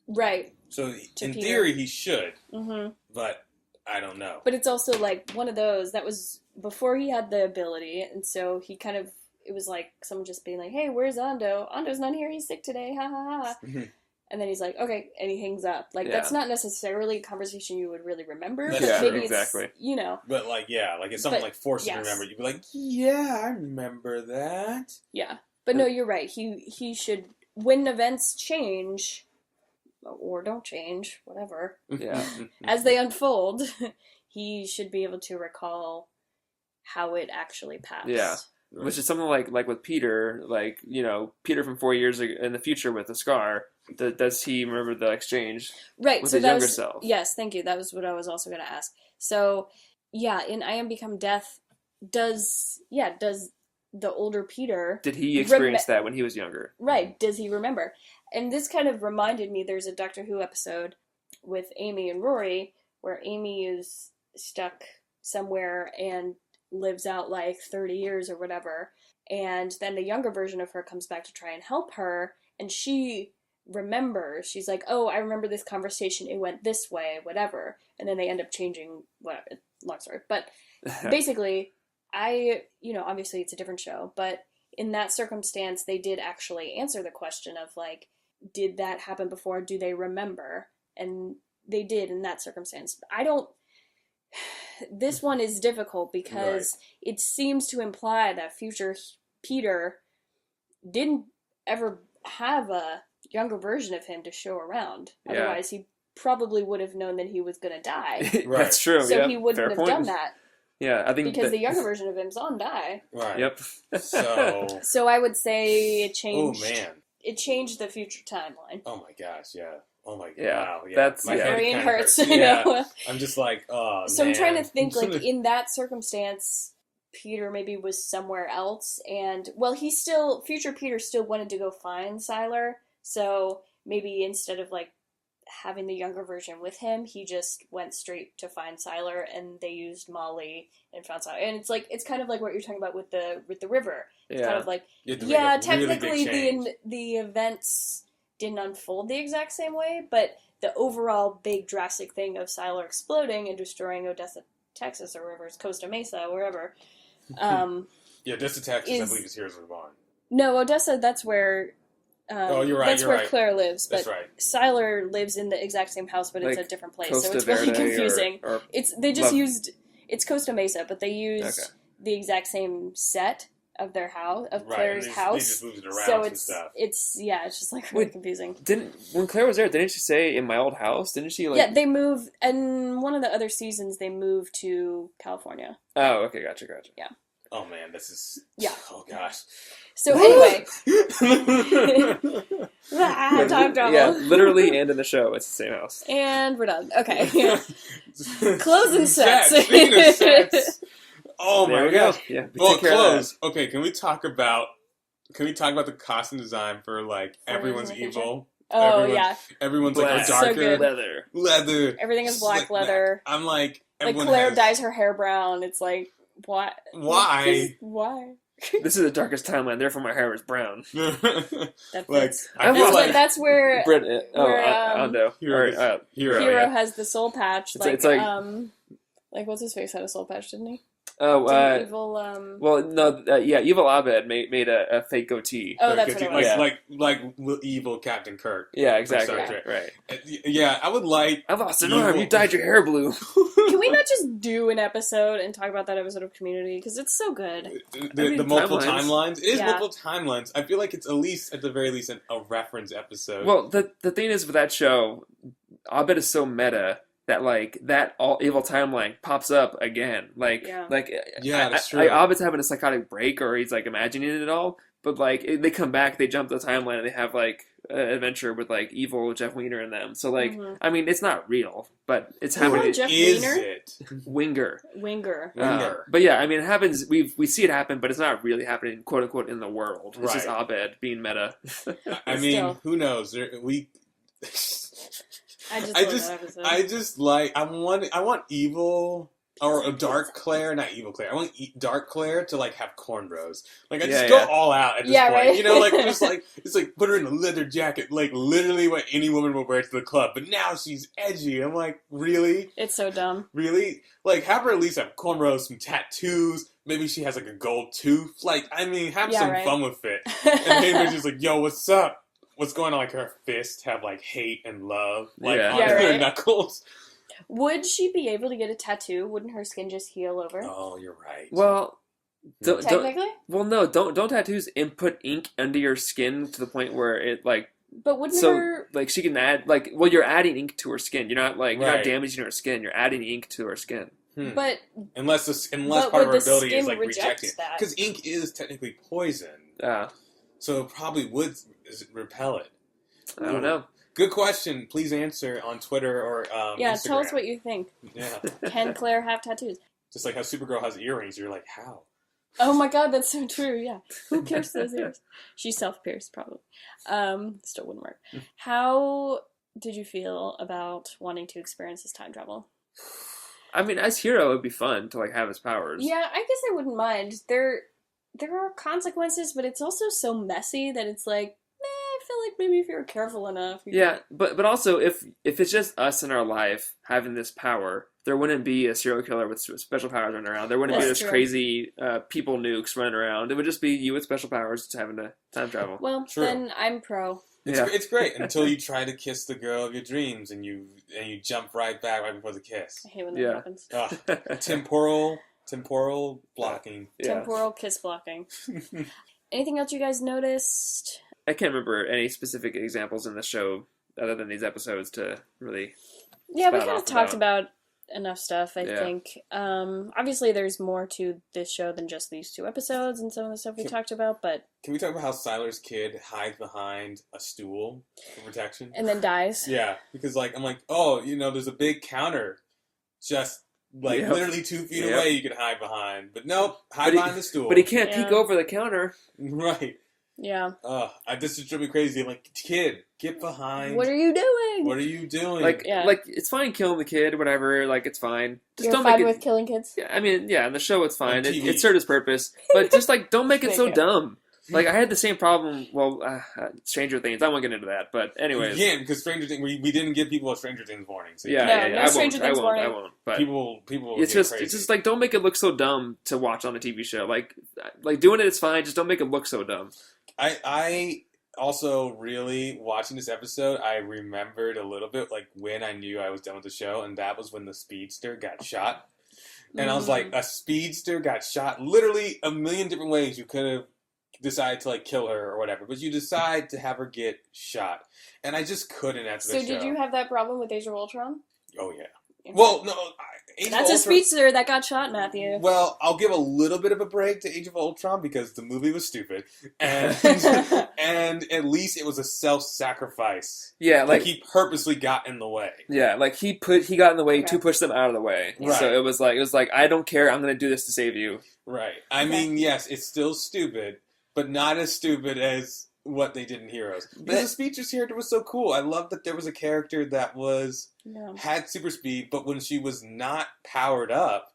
Right. So To in Peter. theory, he should, Mm-hmm. but I don't know. But it's also like one of those that was before he had the ability, and so he kind of, it was like someone just being like, hey, where's Ando? Ando's not here, he's sick today, ha ha ha. Mhm. And then he's like, okay, and he hangs up. Like, Yeah. that's not necessarily a conversation you would really remember, but Yeah, maybe exactly. it's, you know, But if someone But, forced you yes. to remember, you'd be like, yeah, I remember that. yeah. But no, you're right. He should, when events change, or don't change, whatever, Yeah. as they unfold, he should be able to recall how it actually passed. Yeah. Which is something like with Peter, like, Peter from 4 years ago in the future with the scar. Does he remember the exchange Right, with so his that younger was, self? yes, thank you. That was what I was also going to ask. So, yeah, in I Am Become Death, does the older Peter, Did he experience that when he was younger? right, does he remember? And this kind of reminded me, there's a Doctor Who episode with Amy and Rory, where Amy is stuck somewhere and lives out like 30 years or whatever, and then the younger version of her comes back to try and help her, and she remembers, she's like, oh, I remember this conversation, it went this way, whatever, and then they end up changing, whatever, long story, but basically, obviously it's a different show, but in that circumstance, they did actually answer the question of, like, did that happen before? Do they remember? And they did in that circumstance. this one is difficult because it seems to imply that future Peter didn't ever have a younger version of him to show around. Yeah. Otherwise, he probably would have known that he was going to die. Right. That's true. So yep. he wouldn't Fair have point. done that Yeah, I think because that- the younger version of him's on die. Right. Yep. So. So I would say it Oh changed. man. It changed the future timeline. Oh my gosh. Yeah. Oh my god. Yeah, Wow. Yeah. that's- My yeah. head Brain kinda hurts. hurts. I Yeah. know. I'm just like, oh. So I'm trying to think, man. like, in that circumstance, Peter maybe was somewhere else, and, well, future Peter still wanted to go find Siler, so maybe instead of, like, having the younger version with him, he just went straight to find Siler, and they used Molly and found Siler. And it's kind of like what you're talking about with the river. It's kind Yeah. of like, You have to make yeah, a really big technically change. the events didn't unfold the exact same way, but the overall big drastic thing of Siler exploding and destroying Odessa, Texas, or wherever it's Costa Mesa, wherever. Yeah, Odessa, Texas, I is- believe is Heroes Reborn. No, Odessa. That's where. Oh, you're right, That's you're where right. Claire lives, but That's right. Siler lives in the exact same house, but it's Like a different place, Costa so it's really Verde confusing. Or They just Love- used it's Costa Mesa, but they used Okay. the exact same set of their house, of Right, Claire's and house. They just moved it around So and stuff. it's just like really Wait, confusing. when Claire was there, didn't she say in my old house? Didn't she like? Yeah, they move, and one of the other seasons they moved to California. Oh, okay, gotcha. Oh man, this is. Yeah. Oh gosh. So anyway, Yeah, time travel. Yeah, literally, and in the show, it's the same house. And we're done. Okay. Closing Sets, sets. speaking of sets. Oh There my we go. gosh. Yeah, we Well, take care of close. Okay, can we talk about the costume design for like For everyone's in the future? evil? Oh Everyone- yeah, Everyone's Black. like a So darker good. leather. leather. everything is black slick leather. back. I'm like, Like everyone Claire has- dyes her hair brown. It's like what? Why? Why? This is the darkest timeline. Therefore, my hair is brown. That like, fits. I feel That's, like that's where Brit, Where, Ando. Hero Or, is- Hero. Hero yeah. has the soul patch. It's- Like it's like- what's his face had a soul patch, didn't he? oh, Didn't evil well, no, yeah, Evil Abed made a fake goatee. Oh, Like, that's what it like, was. like evil Captain Kirk. Yeah, exactly. Star Trek. Right. Yeah, I would like. I lost an Evil. arm. You dyed your hair blue. Can we not just do an episode and talk about that episode of Community? Because it's so good. The multiple timelines. It is Yeah. multiple timelines. I feel like it's at the very least, a reference episode. Well, the thing is with that show, Abed is so meta that like that all evil timeline pops up again. Like Yeah. Yeah, that's true. Abed's having a psychotic break, or he's like imagining it all. But like they come back, they jump the timeline, and they have like an adventure with like evil Jeff Weiner in them. So like, Mhm. I mean, it's not real, but it's Who happening. Jeff is Weiner? it? Winger. Winger. Winger. But yeah, I mean, it happens. We see it happen, but it's not really happening, quote unquote, in the world. It's just Right. Abed being meta. I mean, Still. who knows? We. I just I love just, that episode. I just like. I want evil or a dark Claire, not evil Claire. I want dark Claire to like have cornrows. Like I just Yeah, go yeah. all out at this Yeah, point. right. You know, like just like it's like put her in a leather jacket, like literally what any woman would wear to the club. But now she's edgy. I'm like, really, It's so dumb. really? Like have her at least have cornrows, some tattoos. Maybe she has like a gold tooth. Like I mean, have Yeah, some right. fun with it. And Hayden's just like, yo, what's up? What's going on? Like her fists have like hate and love, like Yeah. on Yeah, her right. knuckles. Would she be able to get a tattoo? Wouldn't her skin just heal over? Oh, you're right. Well, don't, Technically? well, no, don't tattoos input ink under your skin to the point where it like But wouldn't so her... like she can add like well you're adding ink to her skin. You're not like you're Right. not damaging her skin. You're adding ink to her skin. But unless But part of would her the ability is skin like reject rejecting that? because ink is technically poison, Uh, so it probably would repel it. I don't know. Good question. Please answer on Twitter or yeah, Instagram. tell us what you think. Yeah, Can Claire have tattoos? just like how Supergirl has earrings. You're like, how? Oh my god, that's so true, yeah. Who pierced those ears? She self-pierced, probably. Still wouldn't work. How did you feel about wanting to experience this time travel? I mean, as Hero, it'd be fun to like have his powers. Yeah, I guess I wouldn't mind. There are consequences, but it's also so messy that it's like, I feel like maybe if you're careful enough. You Yeah, but also if it's just us in our life having this power, there wouldn't be a serial killer with special powers running around. There wouldn't be That's this true. crazy people nukes running around. It would just be you with special powers having to time travel. Well, True. then I'm pro. It's great until you try to kiss the girl of your dreams and you jump right back right before the kiss. I hate when that Yeah. happens. Ugh. Temporal blocking. Yeah. Temporal kiss blocking. Anything else you guys noticed? I can't remember any specific examples in the show other than these episodes to really. Yeah, we spout kind of off talked about enough stuff, I Yeah. think. Obviously, there's more to this show than just these 2 episodes and some of the stuff we talked about, but... Can we talk about how Siler's kid hides behind a stool for protection? And then dies. Yeah, because I'm like, oh, there's a big counter just Yep. literally 2 feet Yep. away you could hide behind. But nope, hide But he- behind the stool. But he can't Yeah. peek over the counter. Right. Yeah. This is driving me crazy. I'm like, kid, get behind. What are you doing? What are you doing? Like, Yeah. like it's fine killing the kid, whatever. Like, it's fine. Just You're don't fine make it. with killing kids? Yeah, I mean, yeah, in the show it's fine. On It, TV. it served its purpose, but just don't make it so Thank you. dumb. Like, I had the same problem. Well, Stranger Things. I won't get into that, but anyways. Again, because Stranger Things, we didn't give people a Stranger Things warning. So Yeah, No, yeah, no yeah. Stranger Things I warning. won't. But people it's get just, crazy. it's just like don't make it look so dumb to watch on a TV show. Like doing it is fine. Just don't make it look so dumb. I also really watching this episode, I remembered a little bit like when I knew I was done with the show, and that was when the speedster got shot. And I was like, a speedster got shot literally a million different ways. You could have decided to kill her or whatever, but you decide to have her get shot, and I just couldn't after So the show. did you have that problem with Age of Ultron? Oh yeah. Well, no. Age of That's a Ultron- speedster that got shot, Matthew. Well, I'll give a little bit of a break to Age of Ultron because the movie was stupid, and and at least it was a self-sacrifice. Yeah, Like he purposely got in the way. yeah, like he got in the way Okay. to push them out of the way. Right. So it was like I don't care. I'm going to do this to save you. Right. I Okay. mean, yes, it's still stupid, but not as stupid as what they did in Heroes. Because the Speedster's character was so cool. I love that there was a character that No. had super speed, but when she was not powered up,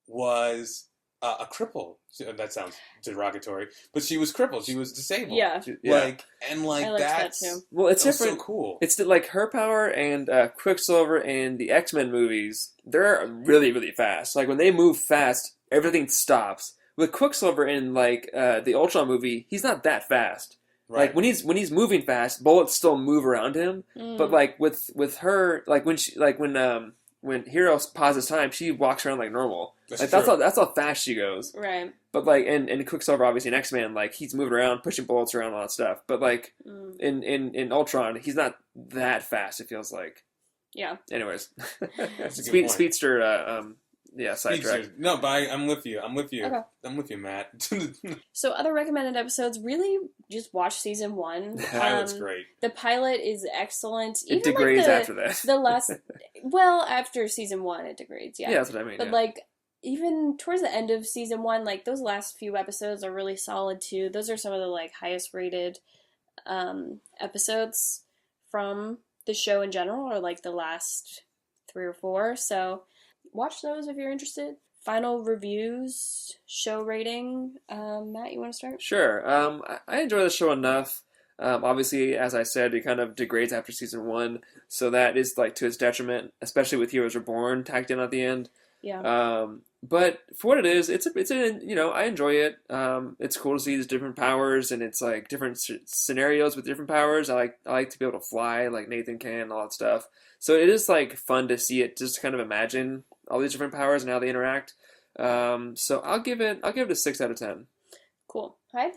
was a cripple. That sounds derogatory, but she was crippled. She was disabled. Yeah. Yeah. I liked that too. Well, it's that was different. so cool. It's like her power and Quicksilver and the X-Men movies, they're really, really fast. Like when they move fast, everything stops. With Quicksilver in the Ultron movie, he's not that fast. Right. Like when he's moving fast, bullets still move around him. Mm. But like with her, when Hero pauses time, she walks around like normal. That's true. how fast she goes. Right. But and Quicksilver obviously in X-Men, he's moving around, pushing bullets around, all that stuff. But Mm. in Ultron, he's not that fast. It feels like. Yeah. Anyways, That's a good point. Speedster. Sidetrack. Speedster. No, but I'm with you. I'm with you. Okay. I'm with you, Matt. So other recommended episodes, really just watch season 1. Pilot's great. The pilot is excellent. It Even degrades the, after that. the last, well, after season 1 it degrades, yeah. Yeah, that's what I mean. But yeah. even towards the end of season 1, those last few episodes are really solid too. Those are some of the highest rated episodes from the show in general, or the last 3 or 4. So watch those if you're interested. Final reviews, show rating. Matt, you want to start? Sure. I enjoy the show enough. Obviously, as I said, it kind of degrades after season 1, so that is to its detriment, especially with Heroes Reborn tacked in at the end. Yeah. But for what it is, I enjoy it. It's cool to see these different powers, and it's different scenarios with different powers. I like to be able to fly like Nathan can and all that stuff. So it is fun to see it, just to kind of imagine all these different powers and how they interact. So I'll give it a 6 out of 10. Cool. Hyde?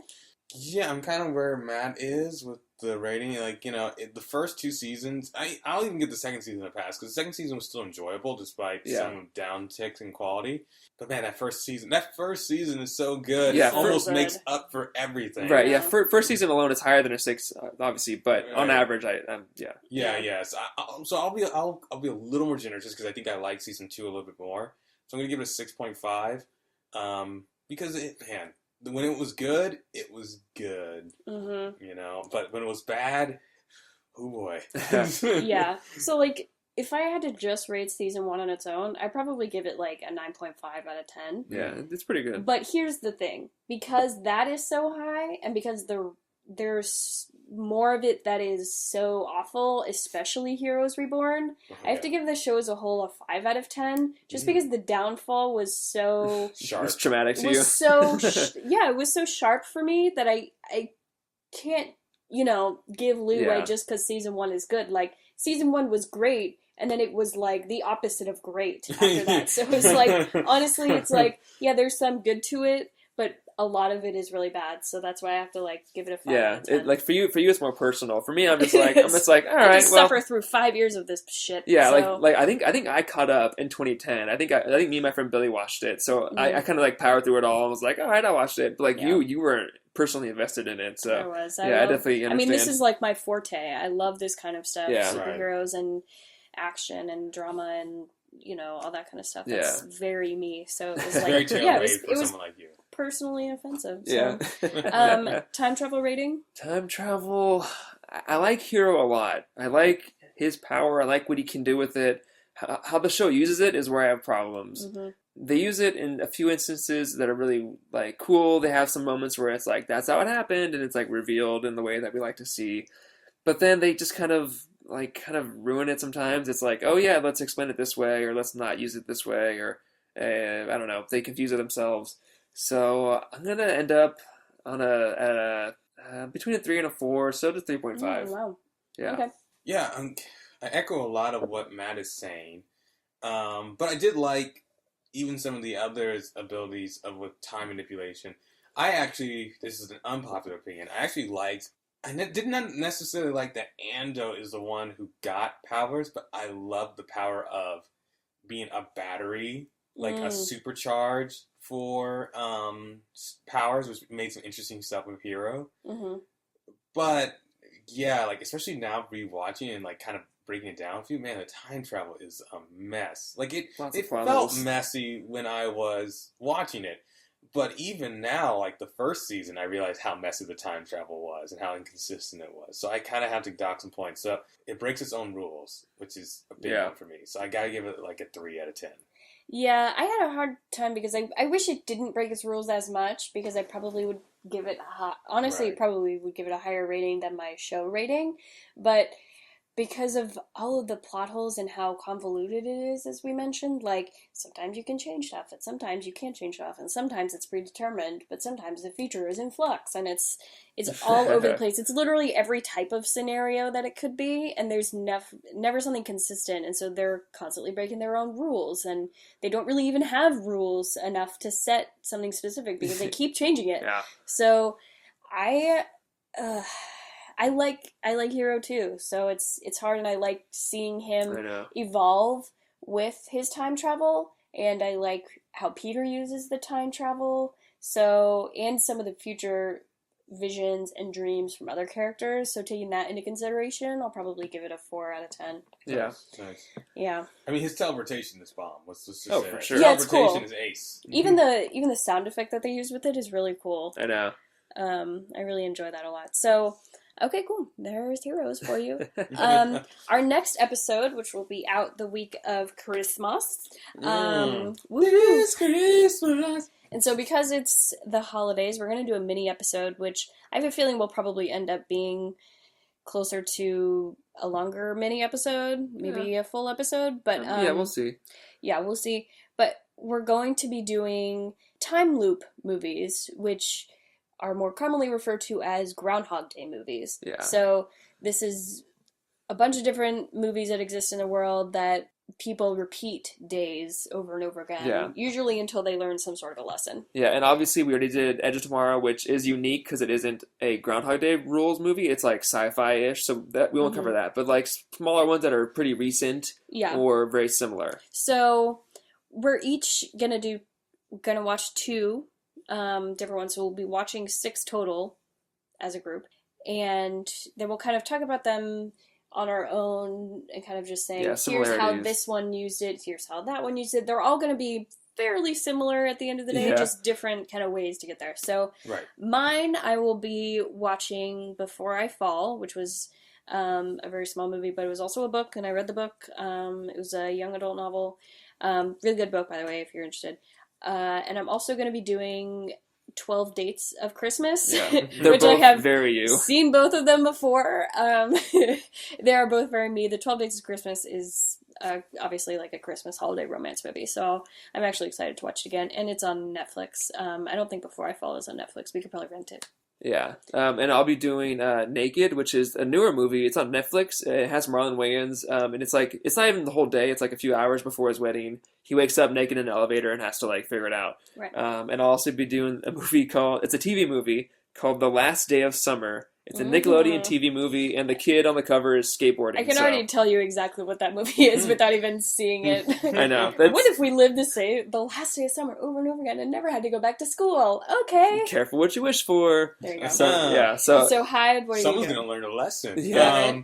Yeah, I'm kind of where Matt is with the rating. The first 2 seasons, I'll even give the second season a pass, because the second season was still enjoyable despite some downticks in quality. But man, that first season is so good. Yeah, it almost good. makes up for everything. Right, yeah. Yeah. First season alone is higher than a 6, obviously, but on Right. average, yeah. Yeah. So I'll be a little more generous just because I think I like season 2 a little bit more. So I'm gonna give it a 6.5, because when it was good, it was good. Mm-hmm. But when it was bad, oh boy. Yeah. So, if I had to just rate season 1 on its own, I'd probably give it, a 9.5 out of 10. Yeah, it's pretty good. But here's the thing. Because that is so high, and because there's more of it that is so awful, especially Heroes Reborn, I have to give the show as a whole a 5 out of 10, just because the downfall was so... Sharp. It's traumatic to was you. so... it was so sharp for me that I can't give leeway Yeah. just because season 1 is good. Like, season 1 was great, and then it was, like, the opposite of great after that. So it's like, honestly, it's like, yeah, there's some good to it, but a lot of it is really bad. So that's why I have to, like, give it a 5 out Yeah, of 10. like for you, it's more personal. For me, I'm just like, all I right, just well, suffer through 5 years of this shit. yeah, so. like I think I caught up in 2010. I think me and my friend Billy watched it, so I kind of like powered through it all. and was like, all right, I watched it. But like Yeah. you were personally invested in it, so I was. yeah, I definitely understand. I mean, this is like my forte. I love this kind of stuff. Yeah. Superheroes and action and drama and, all that kind of stuff. That's very me. So it was like, Very tailor yeah, made it for was someone like you. personally offensive. So. Yeah. Time travel rating? Time travel. I like Hero a lot. I like his power. I like what he can do with it. How the show uses it is where I have problems. Mm-hmm. They use it in a few instances that are really like cool. They have some moments where it's like that's how it happened, and it's like revealed in the way that we like to see. But then they just kind of ruin it sometimes. It's like, oh yeah, let's explain it this way, or let's not use it this way, or I don't know. They confuse it themselves. So I'm gonna end up on between a 3 and a 4, so to 3.5. Oh, wow. Yeah. Okay. Yeah, I echo a lot of what Matt is saying, but I did like even some of the others' abilities with time manipulation. This is an unpopular opinion, I did not necessarily like that Ando is the one who got powers, but I love the power of being a battery, like a supercharge for powers, which made some interesting stuff with Hero. Mm-hmm. But yeah, like especially now rewatching and like kind of breaking it down with you, man, the time travel is a mess. Like it felt puzzles. messy when I was watching it. But even now, like the first season, I realized how messy the time travel was and how inconsistent it was. So I kind of have to dock some points. So it breaks its own rules, which is a big one for me. So I gotta give it like a 3 out of 10. Yeah, I had a hard time because I wish it didn't break its rules as much because I probably would give it probably would give it a higher rating than my show rating, but because of all of the plot holes and how convoluted it is, as we mentioned, like, sometimes you can change stuff, and sometimes you can't change stuff, and sometimes it's predetermined, but sometimes the future is in flux, and it's all over the place. It's literally every type of scenario that it could be, and there's never something consistent, and so they're constantly breaking their own rules, and they don't really even have rules enough to set something specific, because they keep changing it. Yeah. So, I like Hero too, so it's hard, and I like seeing him evolve with his time travel, and I like how Peter uses the time travel, so, and some of the future visions and dreams from other characters, so taking that into consideration, I'll probably give it a 4 out of 10. Yeah. Nice. Yeah. I mean, his teleportation is bomb. Let's just say for that. sure. Yeah, it's Teleportation cool. is ace. Even the sound effect that they use with it is really cool. I know. I really enjoy that a lot. So, okay, cool. There's Heroes for you. Our next episode, which will be out the week of Christmas. It's Christmas. And so because it's the holidays, we're going to do a mini episode, which I have a feeling will probably end up being closer to a longer mini episode, maybe a full episode. But yeah, we'll see. Yeah, we'll see. But we're going to be doing time loop movies, which are more commonly referred to as Groundhog Day movies. Yeah. So this is a bunch of different movies that exist in the world that people repeat days over and over again, usually until they learn some sort of a lesson. Yeah, and obviously we already did Edge of Tomorrow, which is unique because it isn't a Groundhog Day rules movie. It's like sci-fi-ish, so that we won't cover that. But like smaller ones that are pretty recent or very similar. So we're each gonna watch 2 different ones. So we'll be watching 6 total as a group, and then we'll kind of talk about them on our own and kind of just saying, here's how this one used it, here's how that one used it. They're all going to be fairly similar at the end of the day, just different kind of ways to get there. So mine, I will be watching Before I Fall, which was a very small movie, but it was also a book, and I read the book. It was a young adult novel. Really good book, by the way, if you're interested. And I'm also going to be doing 12 Dates of Christmas, which I have seen both of them before. They are both very me. The 12 Dates of Christmas is obviously like a Christmas holiday romance movie, so I'm actually excited to watch it again, and it's on Netflix. I don't think Before I Fall is on Netflix. We could probably rent it. Yeah, and I'll be doing Naked, which is a newer movie. It's on Netflix. It has Marlon Wayans, and it's like it's not even the whole day. It's like a few hours before his wedding. He wakes up naked in an elevator and has to like figure it out. Right. And I'll also be doing a movie called it's a TV movie called The Last Day of Summer. It's a Nickelodeon TV movie, and the kid on the cover is skateboarding. I can already tell you exactly what that movie is without even seeing it. I know. What if we lived the last day of summer over and over again and never had to go back to school? Okay. Careful what you wish for. There you go. So Hyde, what are you Someone's doing? going to learn a lesson. Yeah.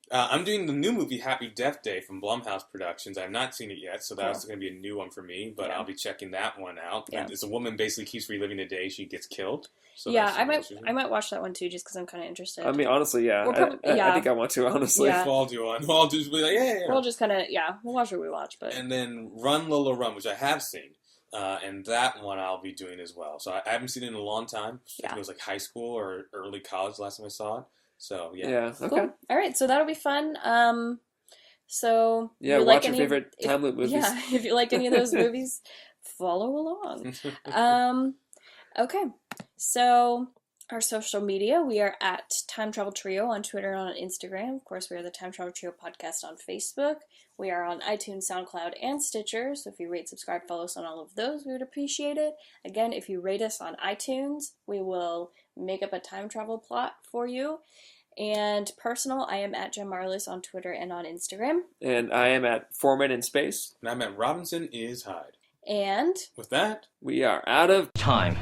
I'm doing the new movie Happy Death Day from Blumhouse Productions. I've not seen it yet, so that's going to be a new one for me, but I'll be checking that one out. Yeah. And it's a woman basically keeps reliving the day she gets killed. So Yeah, I might watch that one too, just because I'm kind of interested. I mean, honestly, yeah. I think I want to, honestly. Yeah. If we'll all do one. We'll all just be like, yeah. We'll just kind of, we'll watch what we watch, but... And then Run, Lola, Run, which I have seen. And that one I'll be doing as well. So I haven't seen it in a long time. I think it was like high school or early college last time I saw it. So, yeah. Yeah, okay. Cool. All right, so that'll be fun. So... Yeah, watch your favorite time loop movies. Yeah, if you like any of those movies, follow along. Okay, so... Our social media, we are at Time Travel Trio on Twitter and on Instagram. Of course, we are the Time Travel Trio podcast on Facebook. We are on iTunes, SoundCloud, and Stitcher. So if you rate, subscribe, follow us on all of those, we would appreciate it. Again, if you rate us on iTunes, we will make up a time travel plot for you. And personal, I am at Jem Marlis on Twitter and on Instagram. And I am at Foreman in Space. And I'm at Robinson is Hyde. And with that, we are out of time